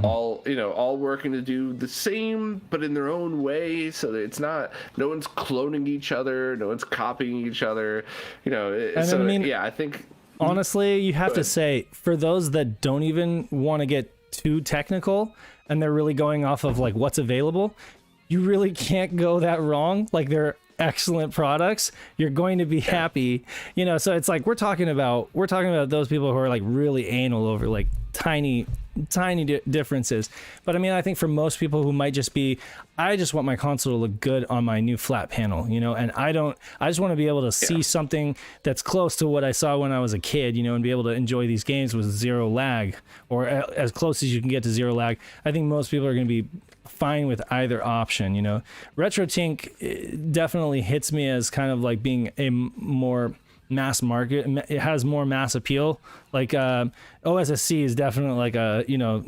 all working to do the same, but in their own way. So that it's not, no one's cloning each other, no one's copying each other. You know, I think honestly, you have to say, for those that don't even want to get too technical and they're really going off of like what's available, you really can't go that wrong. Like, they're excellent products. You're going to be happy, you know. So it's like we're talking about those people who are like really anal over like tiny differences. But I mean, I think for most people who might just be, I just want my console to look good on my new flat panel, you know, and I just want to be able to see something that's close to what I saw when I was a kid, you know, and be able to enjoy these games with zero lag, or as close as you can get to zero lag. I think most people are going to be fine with either option, you know. RetroTink definitely hits me as kind of like being a more mass market. It has more mass appeal. Like OSSC is definitely like a, you know,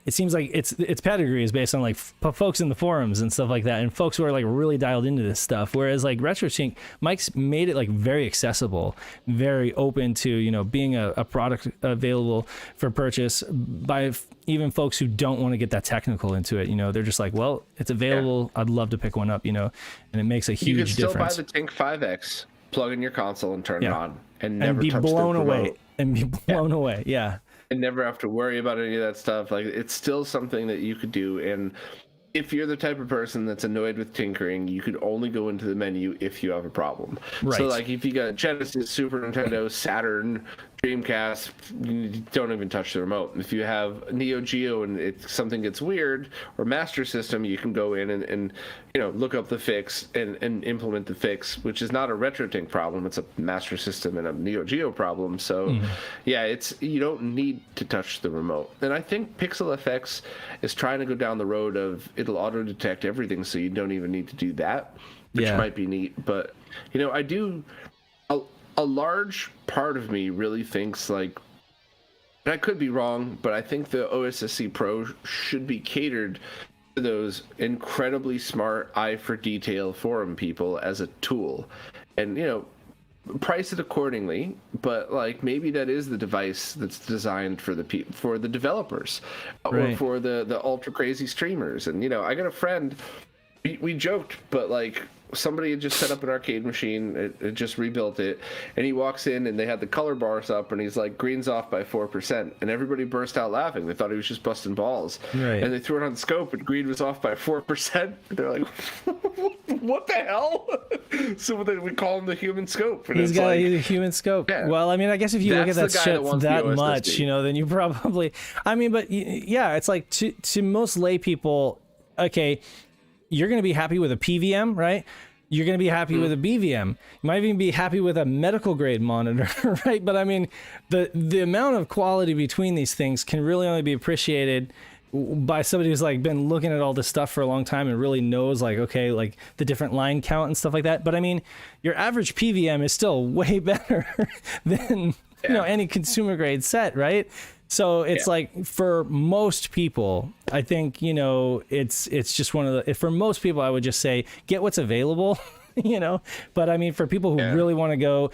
it seems like its pedigree is based on like folks in the forums and stuff like that, and folks who are like really dialed into this stuff. Whereas like RetroTink, Mike's made it like very accessible, very open to, you know, being a product available for purchase by even folks who don't want to get that technical into it. You know, they're just like, well, it's available. I'd love to pick one up, you know, and it makes a huge difference. You can still buy the Tink 5X, plug in your console and turn it on, and never be touch blown the away. remote. And be blown away. Yeah. And never have to worry about any of that stuff. Like, it's still something that you could do. And if you're the type of person that's annoyed with tinkering, you could only go into the menu if you have a problem. So like, if you got Genesis, Super Nintendo, Saturn, Dreamcast, you don't even touch the remote. If you have Neo Geo and something gets weird, or Master System, you can go in and you know, look up the fix and implement the fix, which is not a RetroTink problem. It's a Master System and a Neo Geo problem. So you don't need to touch the remote. And I think Pixel FX is trying to go down the road of it'll auto detect everything, so you don't even need to do that, which might be neat. But you know, I do. A large part of me really thinks, like, and I could be wrong, but I think the OSSC Pro should be catered to those incredibly smart eye for detail forum people as a tool, and you know, price it accordingly. But like, maybe that is the device that's designed for the developers, or for the ultra crazy streamers. And you know, I got a friend. We joked, but like, somebody had just set up an arcade machine, it just rebuilt it, and he walks in and they had the color bars up, and he's like, green's off by 4%, and everybody burst out laughing. They thought he was just busting balls, and they threw it on the scope, and green was off by 4%. They're like, what the hell? So we call him the human scope, and he's a human scope. Well, I mean, I guess if you look at that shit that much, you know, then you probably, I mean, but yeah, it's like to most lay people, okay, you're going to be happy with a PVM, right? You're going to be happy with a BVM. You might even be happy with a medical grade monitor, right? But I mean, the amount of quality between these things can really only be appreciated by somebody who's like been looking at all this stuff for a long time and really knows like, okay, like the different line count and stuff like that. But I mean, your average PVM is still way better than any consumer grade set, right? So it's like for most people, I think, it's just one of the, for most people, I would just say get what's available. But I mean, for people who really want to go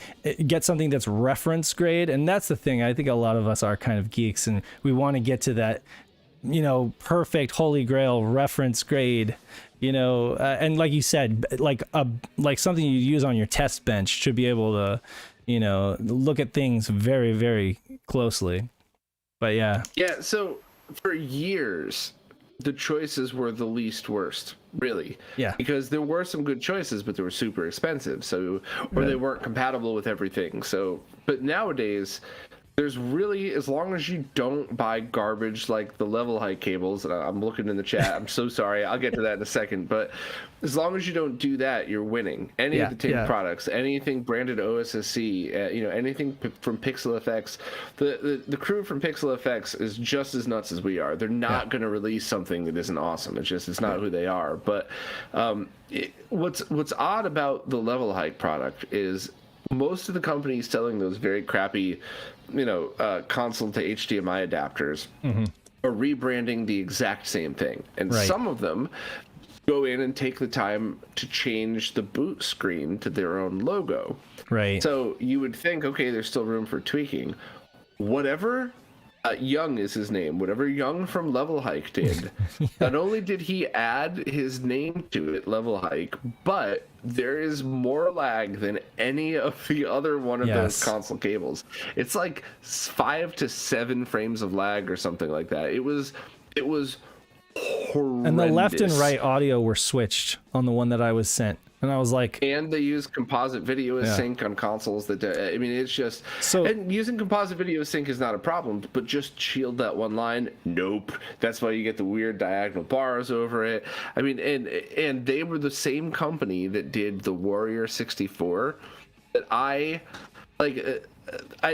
get something that's reference grade, and that's the thing, I think a lot of us are kind of geeks and we want to get to that, perfect holy grail reference grade, and like you said, like something you use on your test bench should be able to, look at things very, very closely. But yeah. So for years, the choices were the least worst, really. Yeah. Because there were some good choices, but they were super expensive. So, or they weren't compatible with everything. So, but nowadays, there's really, as long as you don't buy garbage like the level height cables, and I'm looking in the chat, I'm so sorry, I'll get to that in a second, but as long as you don't do that, you're winning. Any of the TIG products, anything branded OSSC, anything from Pixel FX, the crew from Pixel FX is just as nuts as we are. They're not going to release something that isn't awesome. It's not who they are. But what's odd about the level height product is most of the companies selling those very crappy, console to HDMI adapters are rebranding the exact same thing. And some of them go in and take the time to change the boot screen to their own logo. Right. So you would think, okay, there's still room for tweaking. Whatever Young is his name. Whatever Young from Level Hike did, not only did he add his name to it, Level Hike, but there is more lag than any of the other one of those console cables. It's like 5 to 7 frames of lag or something like that. It was horrendous. And the left and right audio were switched on the one that I was sent. And I was like, and they use composite video sync on consoles that I mean, it's just so, and using composite video sync is not a problem, but just shield that one line. Nope. That's why you get the weird diagonal bars over it. I mean, and they were the same company that did the Warrior 64 that I like. All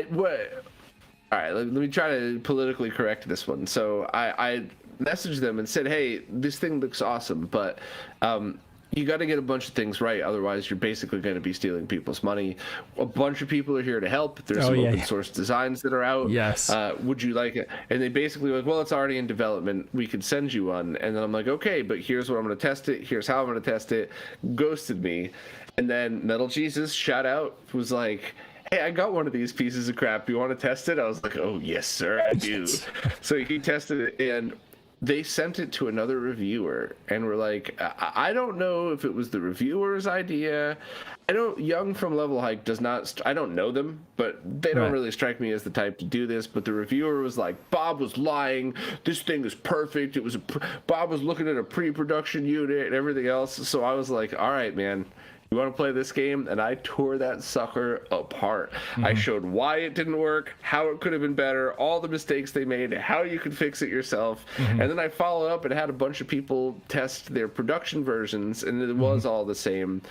right, let me try to politically correct this one. So I messaged them and said, hey, this thing looks awesome, but you got to get a bunch of things right, otherwise you're basically going to be stealing people's money. A bunch of people are here to help. There's some open source designs that are out. Yes. Would you like it? And they basically were like, well, it's already in development. We could send you one. And then I'm like, okay, but here's what I'm going to test it. Here's how I'm going to test it. Ghosted me. And then Metal Jesus, shout out, was like, hey, I got one of these pieces of crap. You want to test it? I was like, oh, yes, sir, I do. So he tested it, and they sent it to another reviewer, and we're like, I don't know if it was the reviewer's idea. Young from Level Hike does not, I don't know them, but they don't really strike me as the type to do this. But the reviewer was like, Bob was lying. This thing is perfect. Bob was looking at a pre-production unit and everything else. So I was like, all right, man. You want to play this game? And I tore that sucker apart. I showed why it didn't work, how it could have been better, all the mistakes they made, how you could fix it yourself. And then I followed up and had a bunch of people test their production versions, and it was all the same.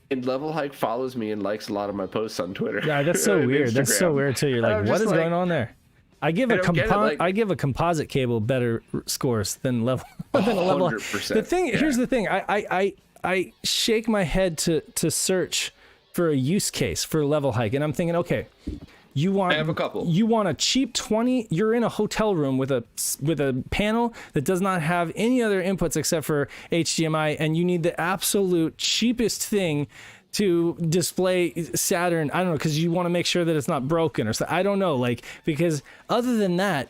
And Level Hike follows me and likes a lot of my posts on Twitter. Yeah, that's so weird. That's so weird too. You're like, what is going on there? I give I give a composite cable better scores than level than a Level Hike. Here's the thing. I shake my head to search for a use case for Level Hike, and I'm thinking, okay, I have a couple. You want a cheap 20? You're in a hotel room with a panel that does not have any other inputs except for HDMI, and you need the absolute cheapest thing to display Saturn. I don't know, because you want to make sure that it's not broken or something. I don't know, because other than that,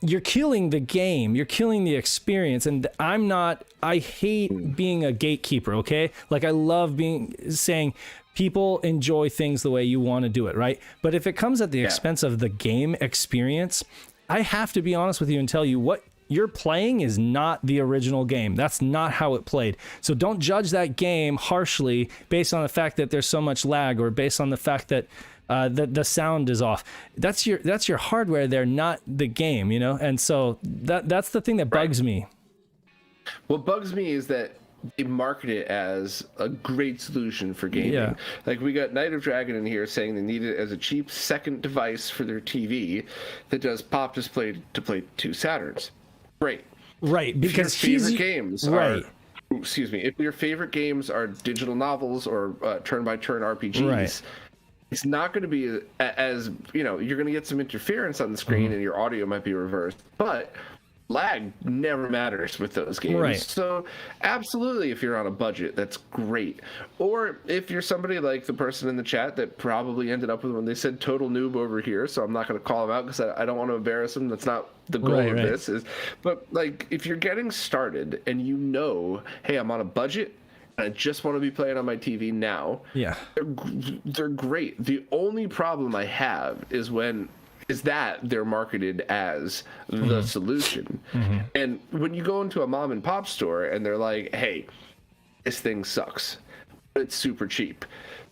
you're killing the game, you're killing the experience, and I hate being a gatekeeper, okay? I love saying people enjoy things the way you want to do it, right? But if it comes at the expense of the game experience, I have to be honest with you and tell you what you're playing is not the original game. That's not how it played. So don't judge that game harshly based on the fact that there's so much lag, or based on the fact that the sound is off. That's your hardware there, not the game, And so that's the thing that bugs me. What bugs me is that they market it as a great solution for gaming. Yeah. We got Night of Dragon in here saying they need it as a cheap second device for their TV that does pop display to play 2 Saturns. Great. Right, because if your favorite games right. are, excuse me, if your favorite games are digital novels or turn-by-turn RPGs, Right. it's not going to be as, you know, you're going to get some interference on the screen and your audio might be reversed, but lag never matters with those games. Right. So absolutely, if you're on a budget, that's great. Or if you're somebody like the person in the chat that probably ended up with, when they said total noob over here, so I'm not going to call them out because I don't want to embarrass them. That's not the goal of this. But like, if you're getting started and you know, hey, I'm on a budget, I just want to be playing on my TV now. Yeah. They're great. The only problem I have is that they're marketed as the solution. And when you go into a mom and pop store and they're like, hey, this thing sucks, but it's super cheap.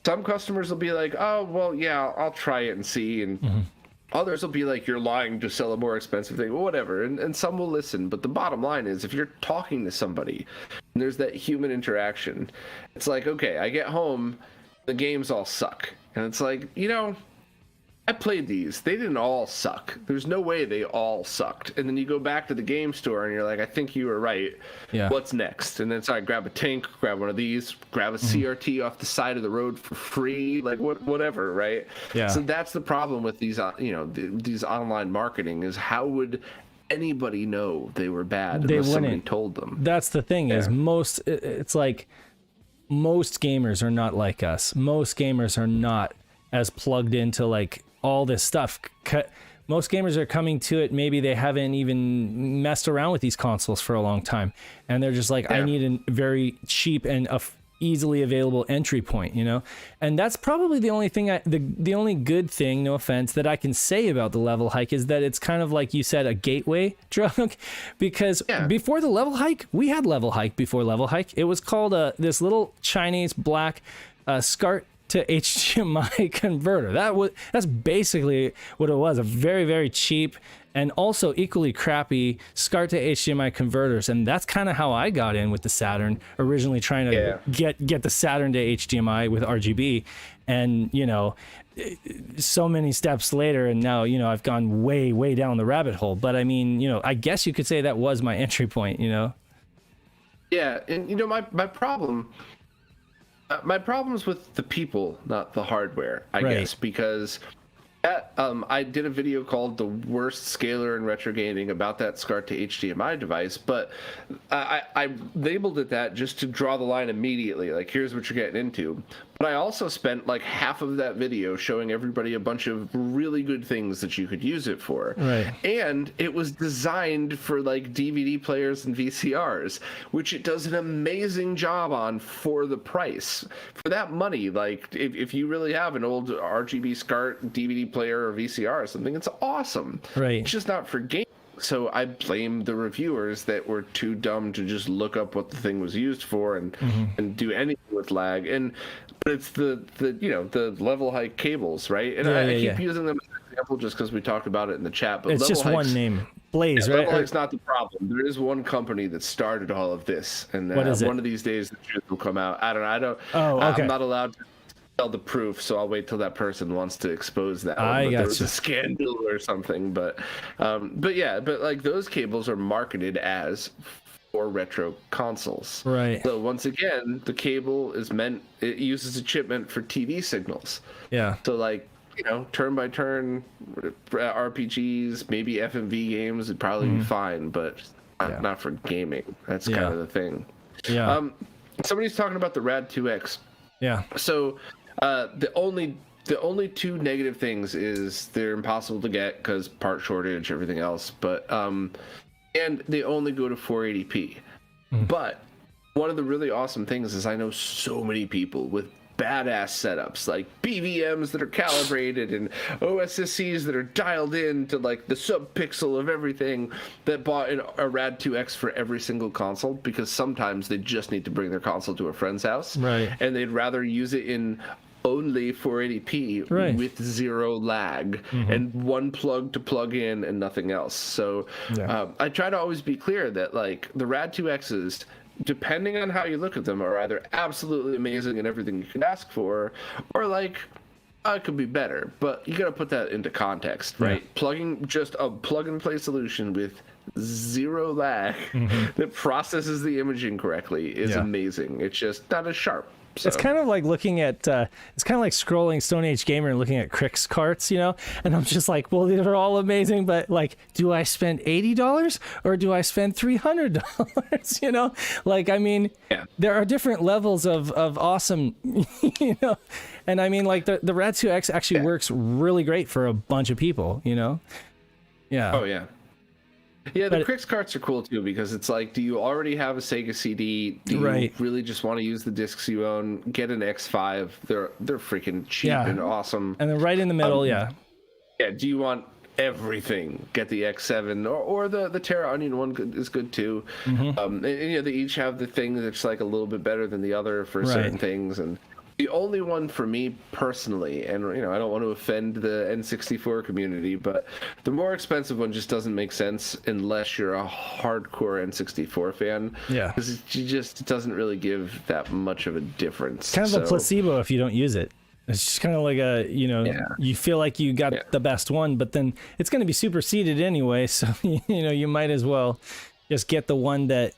Some customers will be like, oh, well, yeah, I'll try it and see. And others will be like, you're lying to sell a more expensive thing, well, whatever. And some will listen. But the bottom line is, if you're talking to somebody and there's that human interaction, it's like, okay, I get home, the games all suck. And it's like, you know, I played these. They didn't all suck. There's no way they all sucked. And then you go back to the game store and you're like, I think you were right. Yeah. What's next? And then it's like, grab a tank, grab one of these, grab a CRT off the side of the road for free, like whatever, right? Yeah. So that's the problem with these, you know, these online marketing is, how would anybody know they were bad unless somebody told them? That's the thing is it's like most gamers are not like us. Most gamers are not as plugged into like all this stuff. Most gamers are coming to it, maybe they haven't even messed around with these consoles for a long time, and they're just like, I need a very cheap and easily available entry point, you know. And that's probably the only thing the only good thing, no offense, that I can say about the level hike is that it's kind of like you said, a gateway drug. Because before the level hike, we had level hike before level hike. It was called this little Chinese black SCART to HDMI converter. That's basically what it was, a very, very cheap and also equally crappy SCART to HDMI converters. And that's kind of how I got in with the Saturn, originally trying to get the Saturn to HDMI with RGB. And, you know, so many steps later, and now, you know, I've gone way, way down the rabbit hole. But I mean, you know, I guess you could say that was my entry point, you know? Yeah, and, you know, my problem... my problem's with the people, not the hardware, I guess, because I did a video called "The Worst Scaler in Retro Gaming" about that SCART to HDMI device, but I labeled it that just to draw the line immediately, like, here's what you're getting into. But I also spent like half of that video showing everybody a bunch of really good things that you could use it for. Right. And it was designed for like DVD players and VCRs, which it does an amazing job on for the price. For that money, like if you really have an old RGB SCART DVD player or VCR or something, it's awesome. Right. It's just not for games. So I blame the reviewers that were too dumb to just look up what the thing was used for and do anything with lag. But it's the you know, the level hike cables, right? And I keep using them as an example just because we talked about it in the chat. But it's just one name, Blaze, right? Level hike's not the problem. There is one company that started all of this, and what is it? One of these days the truth will come out. I don't know. Oh, okay. I'm not allowed to tell the proof, so I'll wait till that person wants to expose that. There was a scandal or something, but like those cables are marketed as for retro consoles, right? So once again, the cable it uses a chip meant for TV signals. Yeah. So like, you know, turn-by-turn RPGs, maybe FMV games would probably be fine, but not for gaming. That's kind of the thing. Yeah. Somebody's talking about the Rad 2X. Yeah. So the only two negative things is they're impossible to get because part shortage, everything else. But and they only go to 480p. But one of the really awesome things is I know so many people with badass setups, like BVMs that are calibrated and OSSCs that are dialed in to like the sub-pixel of everything, that bought a Rad 2X for every single console because sometimes they just need to bring their console to a friend's house, right? And they'd rather use it in only 480p with zero lag and one plug to plug in and nothing else. So I try to always be clear that like the Rad 2Xs, depending on how you look at them, are either absolutely amazing and everything you can ask for, or like it could be better. But you got to put that into context, right? Plugging just a plug and play solution with zero lag, that processes the imaging correctly is amazing. It's just not as sharp. So. It's kind of like looking at, it's kind of like scrolling Stone Age Gamer and looking at Crick's carts, you know? And I'm just like, well, these are all amazing, but like, do I spend $80 or do I spend $300? You know? Like, I mean, there are different levels of awesome, you know? And I mean, like, the Rad 2X actually works really great for a bunch of people, you know? Yeah. Oh, yeah. Yeah, the Crix carts are cool too, because it's like, do you already have a Sega CD? Do you really just want to use the discs you own? Get an X5. They're freaking cheap and awesome. And then right in the middle, Yeah, do you want everything? Get the X7 or the Terra Onion one is good too. And you know, they each have the thing that's like a little bit better than the other for certain things. And the only one for me personally, and you know, I don't want to offend the N64 community, but the more expensive one just doesn't make sense unless you're a hardcore N64 fan. Yeah, because it doesn't really give that much of a difference. Kind of a placebo if you don't use it. It's just kind of like a, you know, you feel like you got the best one, but then it's going to be superseded anyway. So, you know, you might as well just get the one that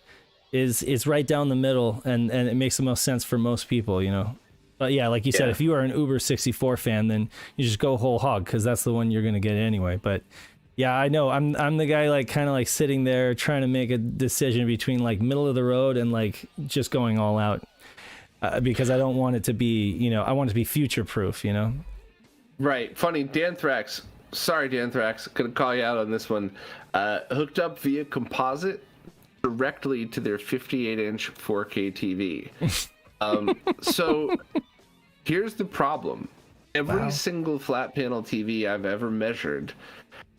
is right down the middle, and it makes the most sense for most people, you know. But yeah, like you said, if you are an Uber 64 fan, then you just go whole hog, because that's the one you're going to get anyway. But yeah, I know I'm the guy like kind of like sitting there trying to make a decision between like middle of the road and like just going all out, because I don't want it to be, you know, I want it to be future proof, you know. Right. Funny, Danthrax. Sorry, Danthrax. Gonna call you out on this one. Hooked up via composite directly to their 58-inch 4K TV. So here's the problem. Every single flat panel TV I've ever measured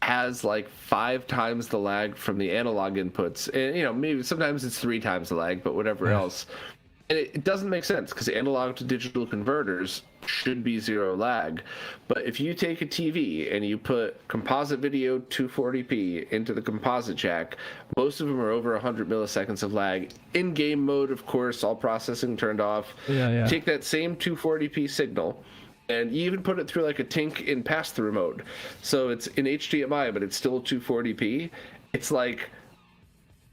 has like 5 times the lag from the analog inputs. And, you know, maybe sometimes it's 3 times the lag, but whatever else. And it doesn't make sense, because analog to digital converters should be 0 lag. But if you take a TV and you put composite video 240p into the composite jack, most of them are over 100 milliseconds of lag. In game mode, of course, all processing turned off. Take that same 240p signal, and you even put it through like a Tink in pass-through mode. So it's in HDMI, but it's still 240p. It's like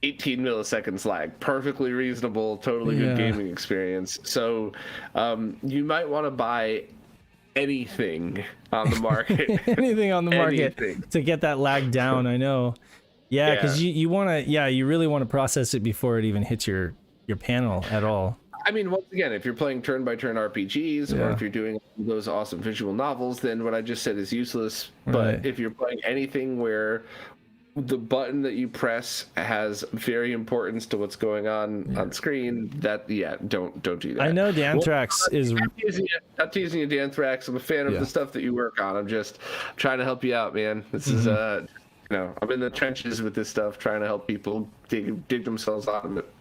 18 milliseconds lag. Perfectly reasonable, totally good gaming experience. So you might want to buy anything on the market. Anything on the market to get that lag down. I know. Yeah, because you want to, you really want to process it before it even hits your panel at all. I mean, once again, if you're playing turn-by-turn RPGs, or if you're doing those awesome visual novels, then what I just said is useless. But if you're playing anything where the button that you press has very importance to what's going on screen, that don't do that. I know Danthrax is not teasing you, Danthrax. I'm a fan of the stuff that you work on. I'm just trying to help you out, man. This is you know, I'm in the trenches with this stuff, trying to help people dig themselves out of it.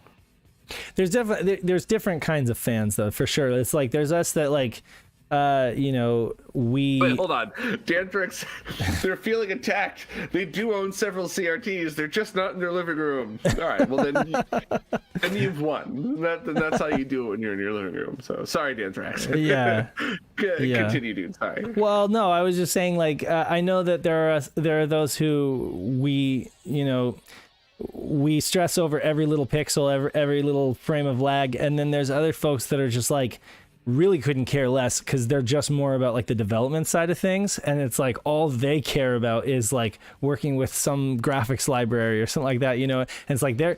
There's different kinds of fans, though, for sure. It's like there's us that like you know, Wait, hold on. Dantrix, they're feeling attacked. They do own several CRTs. They're just not in their living room. All right, well then you've won. That's how you do it when you're in your living room. So sorry, Dantrax. Continue, dude. Sorry. Well, no, I was just saying, like, I know that there are those who we stress over every little pixel, every little frame of lag, and then there's other folks that are just like really couldn't care less, because they're just more about like the development side of things, and it's like all they care about is like working with some graphics library or something like that, you know. And it's like they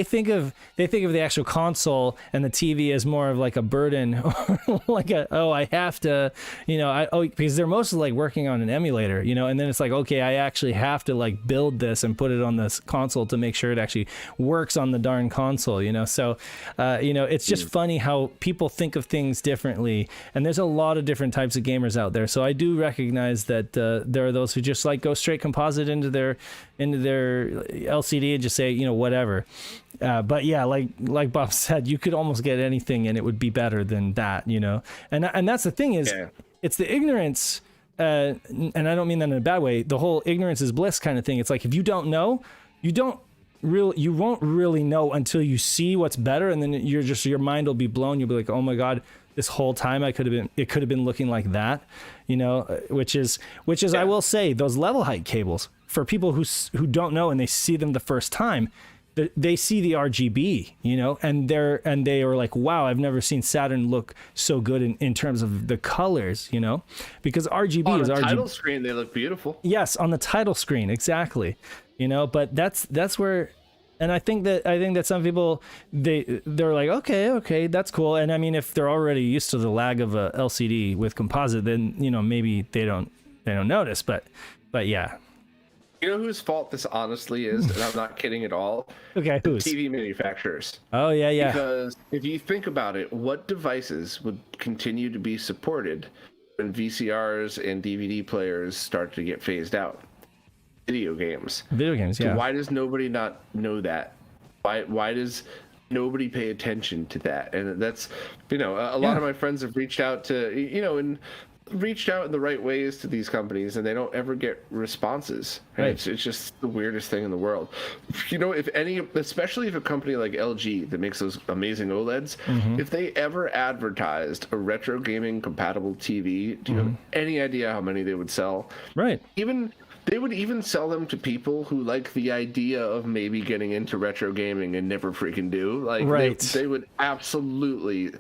think of the actual console and the TV as more of like a burden, or like I have to, you know, because they're mostly like working on an emulator, you know, and then it's like, okay, I actually have to like build this and put it on this console to make sure it actually works on the darn console, you know. So you know, it's just funny how people think of things differently, and there's a lot of different types of gamers out there. So I do recognize that there are those who just like go straight composite into their LCD and just say, you know, whatever. But yeah, like Bob said, you could almost get anything and it would be better than that, you know. And that's the thing is, it's the ignorance, and I don't mean that in a bad way. The whole ignorance is bliss kind of thing. It's like, if you don't know, you won't really know until you see what's better, and then your mind will be blown. You'll be like, oh my god, this whole time it could have been looking like that, you know, which is I will say, those level height cables, for people who don't know and they see them the first time, they see the RGB, you know, and they are like, wow, I've never seen Saturn look so good in terms of the colors, you know, because RGB is RGB. On the title screen, they look beautiful. Yes, on the title screen, exactly, you know, but that's where, and I think that some people they're like, okay, that's cool, and I mean, if they're already used to the lag of a LCD with composite, then, you know, maybe they don't notice, but yeah. You know whose fault this honestly is, and I'm not kidding at all? Okay, whose? TV manufacturers. Oh, yeah. Because if you think about it, what devices would continue to be supported when VCRs and DVD players start to get phased out? Video games. Video games, yeah. So why does nobody not know that? Why does nobody pay attention to that? And that's, you know, a lot of my friends have reached out to, you know, and reached out in the right ways to these companies, and they don't ever get responses. And right. It's just the weirdest thing in the world. You know, if any, especially if a company like LG that makes those amazing OLEDs, if they ever advertised a retro gaming compatible TV, do you have any idea how many they would sell? Right. They would even sell them to people who like the idea of maybe getting into retro gaming and never freaking do. Like, right. they would absolutely.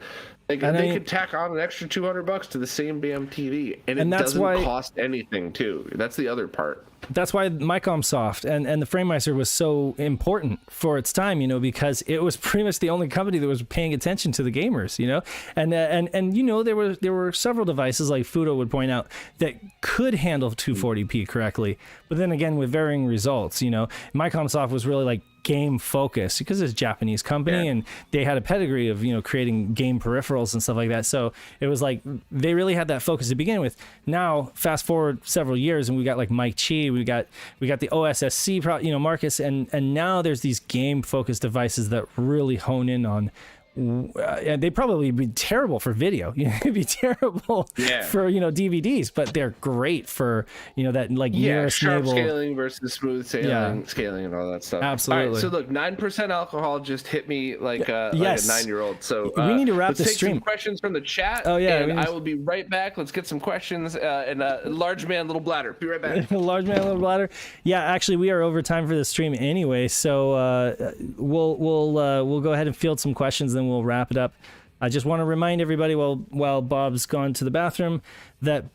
They could tack on an extra $200 to the same damn TV, and it doesn't cost anything too. That's the other part. That's why Micomsoft and the FrameMeister was so important for its time, you know, because it was pretty much the only company that was paying attention to the gamers, you know, and you know, there were several devices, like Fudo would point out, that could handle 240p correctly, but then again, with varying results, you know. Micomsoft was really like game focused because it's a Japanese company, and they had a pedigree of, you know, creating game peripherals and stuff like that. So it was like they really had that focus to begin with. Now, fast forward several years, and we got like Mike Chi, we got the OSSC, you know, Marcus, and now there's these game focused devices that really hone in on. And they'd probably be terrible for video. You know, it'd be terrible for, you know, DVDs, but they're great for, you know, that like sharp scaling versus smooth scaling and all that stuff. Absolutely. All right, so look, 9% alcohol just hit me like a 9-year-old. So we need to wrap this stream. Let's take some questions from the chat. Oh yeah, and I will be right back. Let's get some questions. And large man, little bladder. Be right back. Large man, little bladder. Yeah, actually, we are over time for the stream anyway, so we'll go ahead and field some questions. Then we'll wrap it up. I just want to remind everybody while Bob's gone to the bathroom that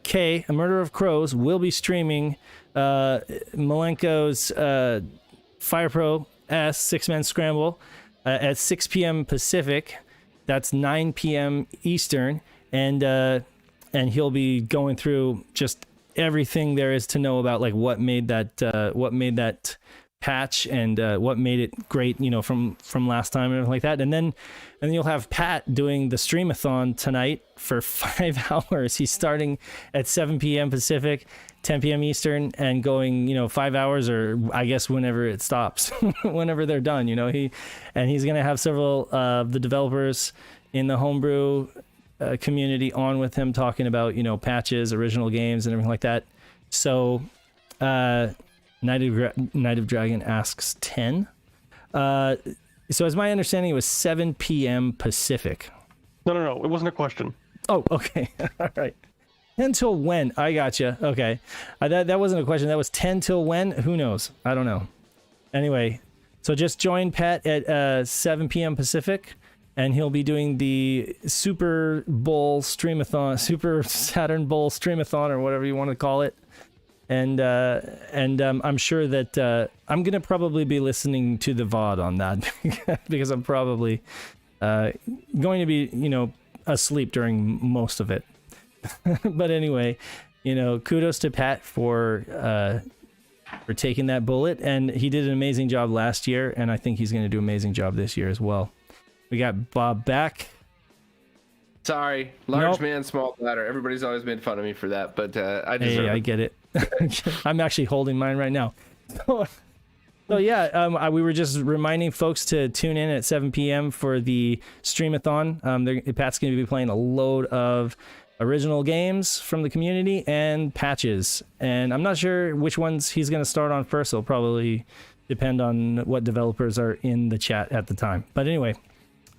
Kay, A Murder of Crows, will be streaming Malenko's Fire Pro S 6-man scramble at 6 p.m. Pacific. That's 9 p.m. Eastern, and he'll be going through just everything there is to know about like what made that patch and what made it great, you know, from last time and everything like that. And then you'll have Pat doing the streamathon tonight for 5 hours. He's starting at 7 p.m. Pacific, 10 p.m. Eastern, and going, you know, 5 hours, or I guess whenever it stops, whenever they're done, you know. He's going to have several of the developers in the homebrew community on with him, talking about, you know, patches, original games, and everything like that. So Night of Dragon asks 10. So as my understanding, it was 7 p.m. Pacific. No. It wasn't a question. Oh, okay. All right. 10 till when? I gotcha. Okay. That wasn't a question. That was 10 till when? Who knows? I don't know. Anyway, so just join Pat at 7 p.m. Pacific, and he'll be doing the Super Bowl Streamathon, Super Saturn Bowl Streamathon, or whatever you want to call it. And I'm sure that I'm going to probably be listening to the VOD on that because I'm probably going to be, you know, asleep during most of it. But anyway, you know, kudos to Pat for taking that bullet. And he did an amazing job last year, and I think he's going to do an amazing job this year as well. We got Bob back. Sorry, large man, small bladder. Everybody's always made fun of me for that, but I deserve it. I get it. I'm actually holding mine right now. So yeah, we were just reminding folks to tune in at 7 p.m. for the streamathon. Pat's going to be playing a load of original games from the community and patches. And I'm not sure which ones he's going to start on first. It'll probably depend on what developers are in the chat at the time. But anyway,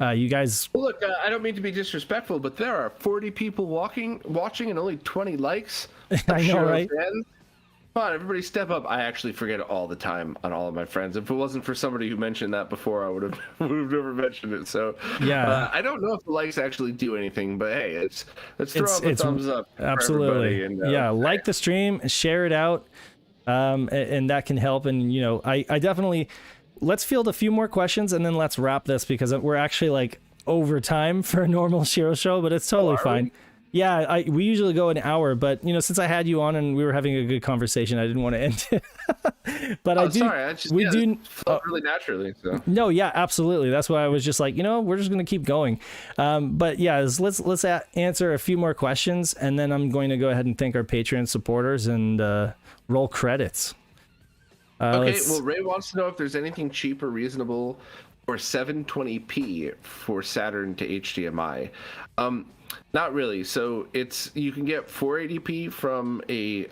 You guys, Well, look, I don't mean to be disrespectful, but there are 40 people watching, and only 20 likes. I know, right? Fans. Come on, everybody step up. I actually forget it all the time on all of my friends. If it wasn't for somebody who mentioned that before, I would have never mentioned it. So yeah, I don't know if the likes actually do anything, but hey, let's throw up a thumbs up. Absolutely. And, yeah, like the stream, share it out, and that can help. And I definitely, let's field a few more questions and then let's wrap this, because we're actually like over time for a normal SHIRO show, but it's totally fine. Yeah, we usually go an hour, but since I had you on and we were having a good conversation, I didn't want to end it. But we do really naturally. So. No, yeah, absolutely. That's why I was just like, we're just gonna keep going. But yeah, let's answer a few more questions, and then I'm going to go ahead and thank our Patreon supporters and roll credits. Okay, well, Ray wants to know if there's anything cheap or reasonable for 720p for Saturn to HDMI. Not really. So you can get 480p from a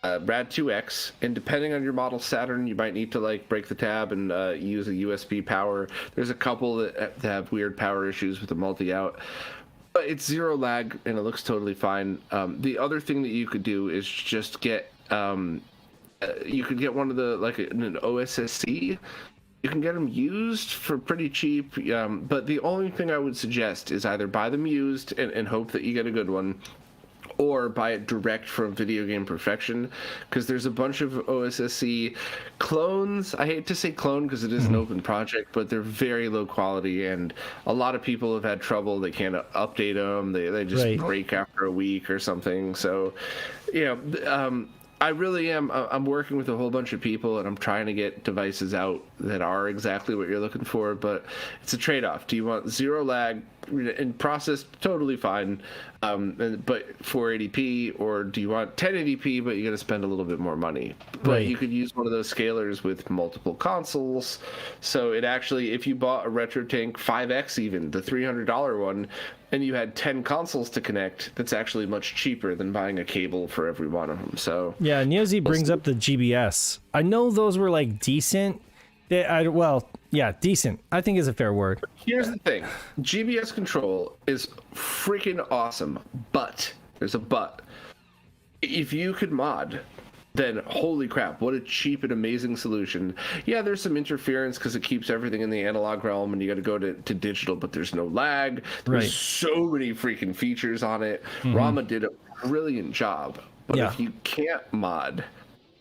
Rad 2X, and depending on your model Saturn, you might need to like break the tab and use a USB power. There's a couple that have weird power issues with the multi-out. But it's zero lag and it looks totally fine. The other thing that you could do is just get you could get one of the an OSSC. You can get them used for pretty cheap, but the only thing I would suggest is either buy them used and hope that you get a good one, or buy it direct from Video Game Perfection, because there's a bunch of OSSC clones. I hate to say clone because it is an open project, but they're very low quality, and a lot of people have had trouble. They can't update them. They just break after a week or something. So, I really am. I'm working with a whole bunch of people, and I'm trying to get devices out that are exactly what you're looking for, but it's a trade-off. Do you want zero lag and process totally fine, but 480p, or do you want 1080p, but you got to spend a little bit more money? But you could use one of those scalers with multiple consoles. So it actually, if you bought a RetroTank 5X, even the $300 one, and you had 10 consoles to connect, that's actually much cheaper than buying a cable for every one of them. So yeah, NeoZ brings up the GBS. I know those were like decent. Decent, I think is a fair word. Here's the thing. GBS control is freaking awesome, but there's a but. If you could mod, then holy crap, what a cheap and amazing solution. Yeah, there's some interference because it keeps everything in the analog realm and you got to go to digital, but there's no lag. There's so many freaking features on it. Rama did a brilliant job, but if you can't mod,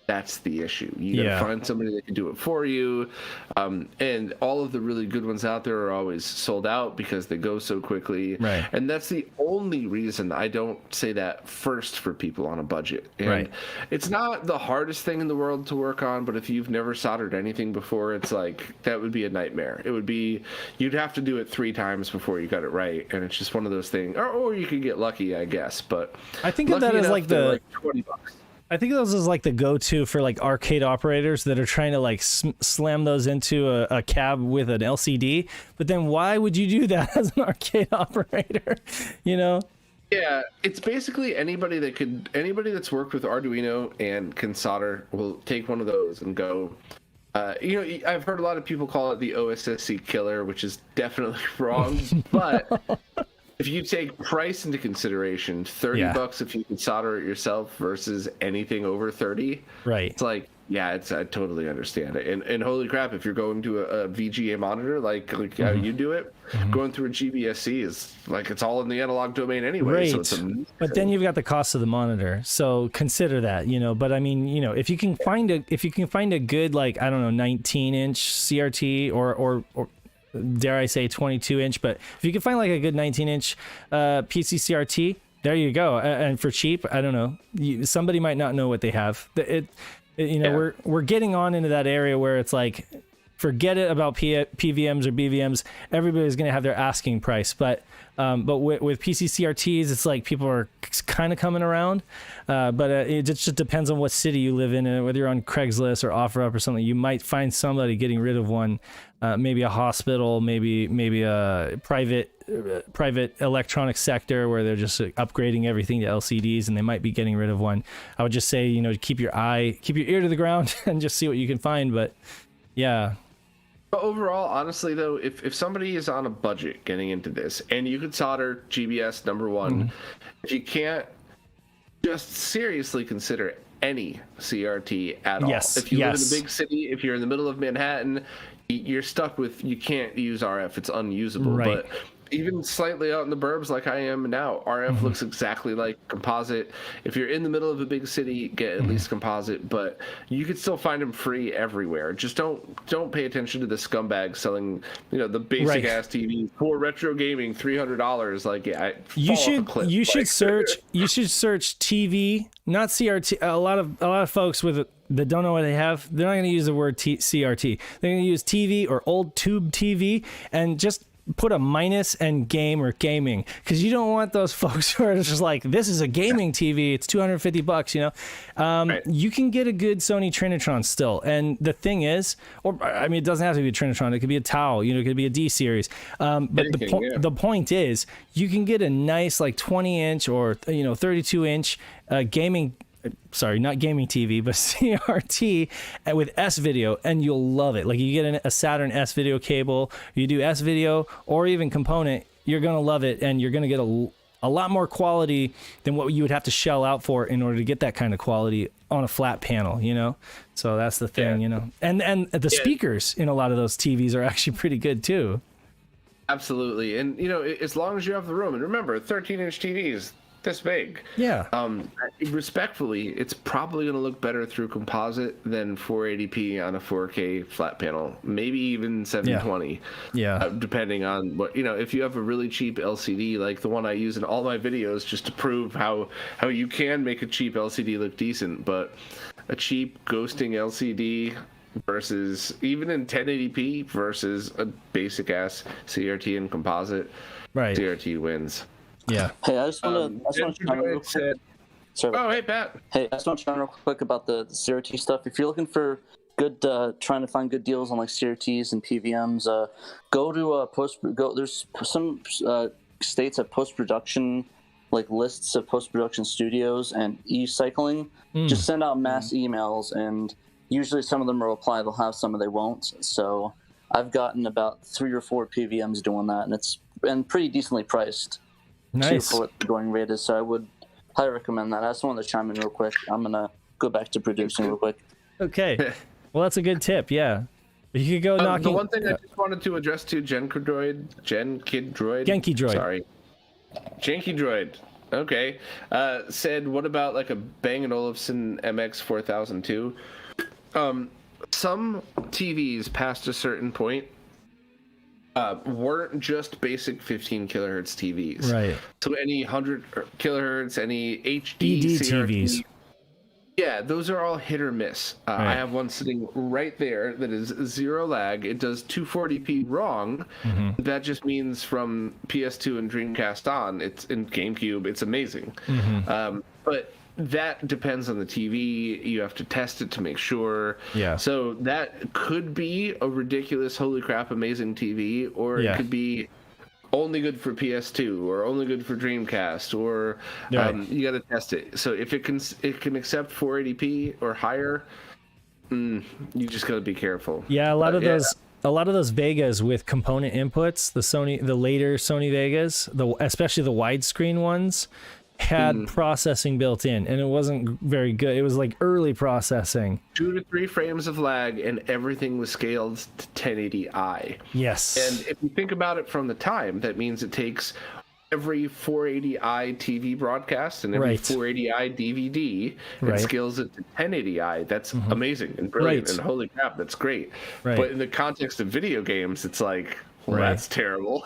that's the issue. You gotta find somebody that can do it for you, and all of the really good ones out there are always sold out because they go so quickly. And that's the only reason I don't say that first for people on a budget. And it's not the hardest thing in the world to work on, but if you've never soldered anything before, it's like that would be a nightmare. It would be, you'd have to do it 3 times before you got it right, and it's just one of those things. Or you could get lucky, I guess. But I think of that as like the $20. I think those is like the go-to for like arcade operators that are trying to like slam those into a cab with an LCD. But then why would you do that as an arcade operator? Yeah, it's basically anybody that's worked with Arduino and can solder will take one of those and go. I've heard a lot of people call it the OSSC killer, which is definitely wrong. But if you take price into consideration, $30 if you can solder it yourself versus anything over 30. It's like, I totally understand it. And holy crap, if you're going to a VGA monitor like how you do it, going through a GBSC is like it's all in the analog domain anyway. So it's but then you've got the cost of the monitor. So consider that, But I mean, if you can find a good, like, I don't know, 19-inch CRT or dare I say 22-inch, but if you can find like a good 19-inch PC CRT, there you go. And for cheap, I don't know, somebody might not know what they have. We're getting on into that area where it's like, forget it about PVMs or BVMs. Everybody's going to have their asking price, but with PC CRTs, it's like people are kind of coming around. But it just depends on what city you live in, and whether you're on Craigslist or OfferUp or something. You might find somebody getting rid of one. Maybe a hospital, maybe a private electronic sector where they're just upgrading everything to LCDs, and they might be getting rid of one. I would just say, keep your ear to the ground and just see what you can find. But yeah. But overall, honestly, though, if somebody is on a budget getting into this, and you could solder GBS #1, if you can't, just seriously consider any CRT at all. Yes, If you live in yes. a big city, if you're in the middle of Manhattan, you're stuck with, you can't use RF. It's unusable. Right. But even slightly out in the burbs like I am now, RF looks exactly like composite. If you're in the middle of a big city, get at least composite, but you could still find them free everywhere. Just don't pay attention to the scumbags selling, the basic ass TV for retro gaming, $300. Like, yeah, You should search TV, not CRT. A lot of folks that don't know what they have, they're not going to use the word CRT. They're going to use TV or old tube TV, and just put a minus and game or gaming, because you don't want those folks who are just like, this is a gaming TV, it's $250, Right. You can get a good Sony Trinitron still, and the thing is, it doesn't have to be a Trinitron, it could be a Tau, it could be a D series, but the point is, you can get a nice like 20-inch or 32-inch gaming, sorry, not gaming TV, but CRT with S video, and you'll love it. Like, you get a Saturn S video cable, you do S video or even component, you're going to love it, and you're going to get a lot more quality than what you would have to shell out for in order to get that kind of quality on a flat panel, So that's the thing, And the speakers in a lot of those TVs are actually pretty good too. Absolutely. And, as long as you have the room, and remember, 13-inch TVs, this big. Yeah. Respectfully, it's probably going to look better through composite than 480p on a 4K flat panel, maybe even 720. Yeah. Depending on what, if you have a really cheap LCD like the one I use in all my videos, just to prove how you can make a cheap LCD look decent, but a cheap ghosting LCD versus even in 1080p versus a basic ass CRT and composite, right, CRT wins. Yeah. Hey, I just want to chime in real quick. Sorry. Oh, hey, Pat. Hey, I just want to chime in real quick about the CRT stuff. If you're looking for good, trying to find good deals on like CRTs and PVMs, go to there's some states have post-production, like lists of post-production studios and e-cycling. Just send out mass emails, and usually some of them will reply. They'll have some, and they won't. So I've gotten about 3 or 4 PVMs doing that, and it's been pretty decently priced. Nice. For what the going rate is, so I would highly recommend that. I just wanted to chime in real quick. I'm gonna go back to producing real quick. Okay, well, that's a good tip. Yeah, you could go knocking. The one thing I just wanted to address to Genki Droid. Sorry, Genki Droid. Okay, said, what about like a Bang & Olufsen MX 4002? Some TVs past a certain point weren't just basic 15 kilohertz TVs. Right. So any 100 kilohertz, any HD ED CRT, TVs. Yeah, those are all hit or miss. Right. I have one sitting right there that is 0 lag. It does 240p wrong. That just means from PS2 and Dreamcast on, it's in GameCube, it's amazing. But that depends on the TV. You have to test it to make sure. Yeah. So that could be a ridiculous, holy crap, amazing TV, or it could be only good for PS2 or only good for Dreamcast, or you got to test it. So if it can accept 480p or higher, you just got to be careful. Yeah, a lot of those Vegas with component inputs, the later Sony Vegas, especially the widescreen ones, had processing built in, and it wasn't very good. It was like early processing. 2 to 3 frames of lag, and everything was scaled to 1080i. Yes. And if you think about it from the time, that means it takes every 480i TV broadcast and every 480i DVD and scales it to 1080i. That's amazing and brilliant, and holy crap, that's great. But in the context of video games, it's like, well, that's terrible.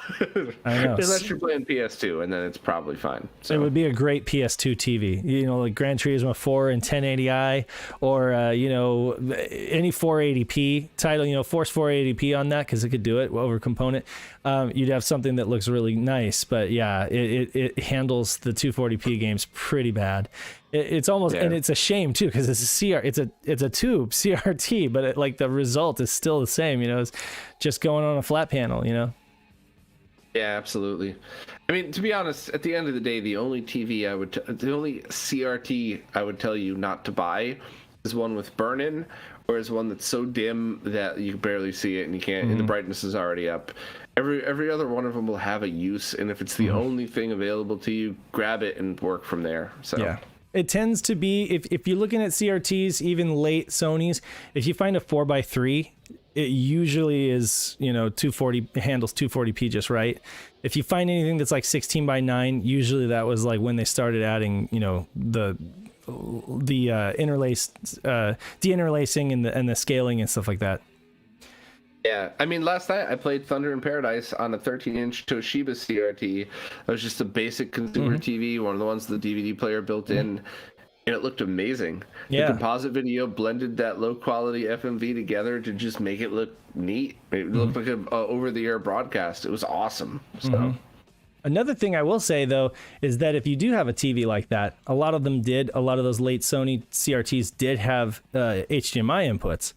I know. Unless you're playing PS2, and then it's probably fine. So it would be a great PS2 TV, like Gran Turismo 4 and 1080i, or any 480p title, force 480p on that, because it could do it over component. You'd have something that looks really nice, but yeah, it handles the 240p games pretty bad. It's almost, and it's a shame too, because it's a tube CRT, but the result is still the same. It's just going on a flat panel. Yeah, absolutely. I mean, to be honest, at the end of the day, the only CRT I would tell you not to buy is one with burn-in or is one that's so dim that you can barely see it and you can't, and the brightness is already up. Every other one of them will have a use, and if it's the only thing available to you, grab it and work from there. So yeah. It tends to be, if you're looking at CRTs, even late Sony's, if you find a 4x3, it usually is, 240, handles 240p just right. If you find anything that's like 16:9, usually that was like when they started adding, the deinterlacing and the scaling and stuff like that. Yeah, I mean, last night I played Thunder in Paradise on a 13-inch Toshiba CRT. It was just a basic consumer TV, one of the ones with the DVD player built in, and it looked amazing. Yeah. The composite video blended that low-quality FMV together to just make it look neat. It looked like an over-the-air broadcast. It was awesome. So. Another thing I will say, though, is that if you do have a TV like that, a lot of those late Sony CRTs did have HDMI inputs.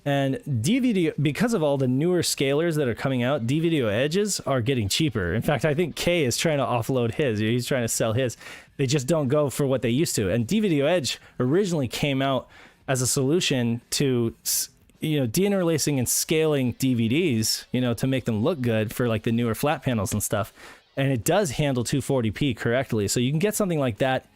And DVD, because of all the newer scalers that are coming out, DVD edges are getting cheaper. In fact, I think Kay is trying to offload his. He's trying to sell his. They just don't go for what they used to. And DVD edge originally came out as a solution to, deinterlacing and scaling DVDs, to make them look good for like the newer flat panels and stuff. And it does handle 240p correctly. So you can get something like that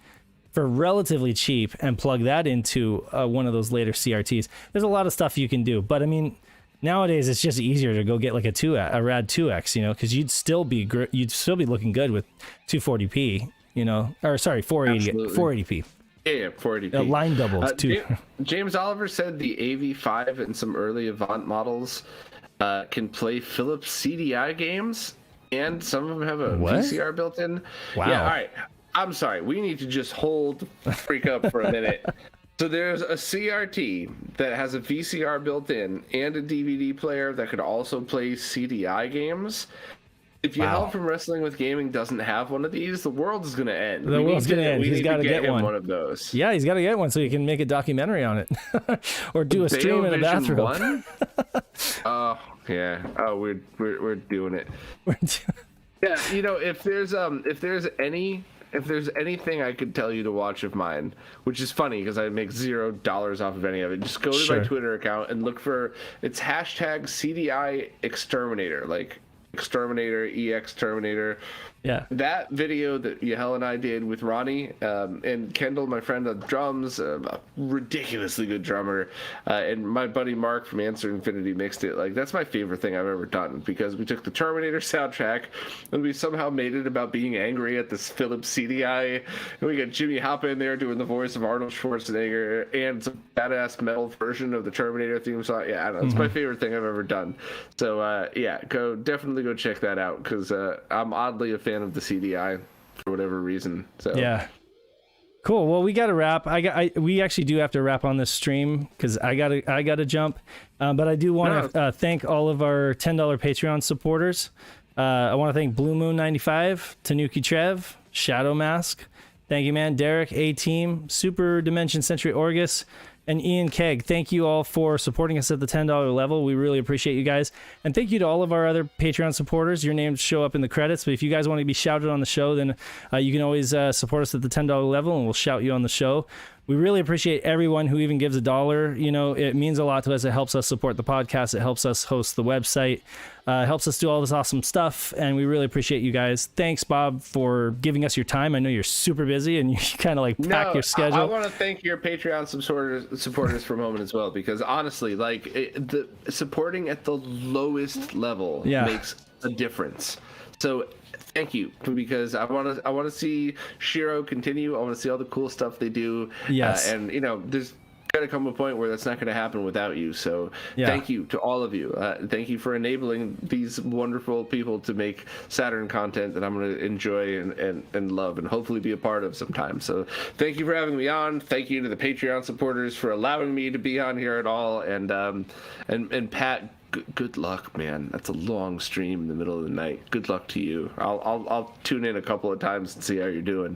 for relatively cheap and plug that into one of those later CRTs. There's a lot of stuff you can do, but I mean, nowadays it's just easier to go get like a Rad 2X, because you'd still be looking good with 240p, or sorry, 480p. Yeah, 480p. Line doubles too. James Oliver said the AV5 and some early Avant models can play Philips CDI games, and some of them have a VCR built in. Wow. Yeah, all right. I'm sorry, we need to just hold the freak up for a minute. So there's a CRT that has a VCR built in and a DVD player that could also play CDI games. If you Hell from Wrestling with Gaming doesn't have one of these, the world is going to end. The world's going to end. He's got to get one of those. Yeah, he's got to get one so he can make a documentary on it. Or do a stream in a bathroom. Oh, yeah. Oh, we're doing it. Yeah, if there's anything I could tell you to watch of mine, which is funny because I make $0 off of any of it, just go to my Twitter account and look for, it's hashtag CDI Exterminator, like Exterminator, EX Terminator. Yeah. That video that Yahel and I did with Ronnie and Kendall, my friend on drums, a ridiculously good drummer, and my buddy Mark from Answer Infinity mixed it. Like, that's my favorite thing I've ever done, because we took the Terminator soundtrack and we somehow made it about being angry at this Philips CDI, and we got Jimmy Hoppa in there doing the voice of Arnold Schwarzenegger and some badass metal version of the Terminator theme song. Yeah, I don't know. It's my favorite thing I've ever done. So yeah, definitely go check that out, because I'm oddly a fan of the CDI for whatever reason. So yeah, cool. Well, we got to wrap. We actually do have to wrap on this stream because I gotta jump. But I do want to thank all of our $10 Patreon supporters. I want to thank Blue Moon 95, Tanuki Trev, Shadow Mask. Thank you, man. Derek, A Team, Super Dimension Century Orgus, and Ian Keg. Thank you all for supporting us at the $10 level. We really appreciate you guys. And thank you to all of our other Patreon supporters. Your names show up in the credits, but if you guys want to be shouted on the show, then you can always support us at the $10 level, and we'll shout you on the show. We really appreciate everyone who even gives $1. It means a lot to us. It helps us support the podcast. It helps us host the website. It helps us do all this awesome stuff, and we really appreciate you guys. Thanks, Bob, for giving us your time. I know you're super busy, and you kind of pack your schedule. I want to thank your Patreon supporters for a moment as well, because honestly, the supporting at the lowest level makes a difference. So thank you, because I want to see SHIRO continue. I want to see all the cool stuff they do. Yes. And there's going to come a point where that's not going to happen without you. So thank you to all of you. Thank you for enabling these wonderful people to make Saturn content that I'm going to enjoy and love and hopefully be a part of sometime. So thank you for having me on. Thank you to the Patreon supporters for allowing me to be on here at all. And Pat, good luck, man. That's a long stream in the middle of the night. Good luck to you. I'll tune in a couple of times and see how you're doing.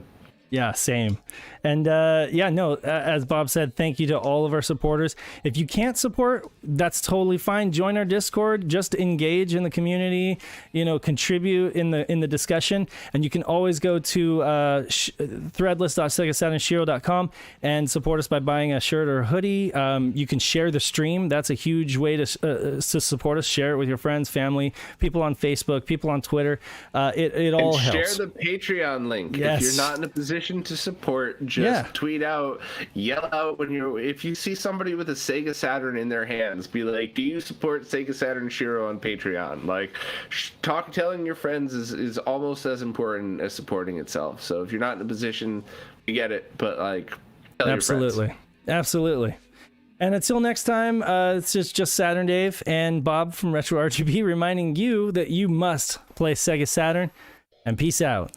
Yeah, same. And as Bob said, thank you to all of our supporters. If you can't support, that's totally fine. Join our Discord, just engage in the community, contribute in the discussion. And you can always go to threadless.segasaturnshiro.com and support us by buying a shirt or a hoodie. You can share the stream. That's a huge way to support us. Share it with your friends, family, people on Facebook, people on Twitter. It all helps. Share the Patreon link. Yes. If you're not in a position to support, just tweet out, yell out if you see somebody with a Sega Saturn in their hands, be like, do you support Sega Saturn Shiro on Patreon? Like, telling your friends is almost as important as supporting itself. So if you're not in a position, you get it, but like, tell your friends. Absolutely. And until next time, it's just Saturn Dave and Bob from RetroRGB reminding you that you must play Sega Saturn, and peace out.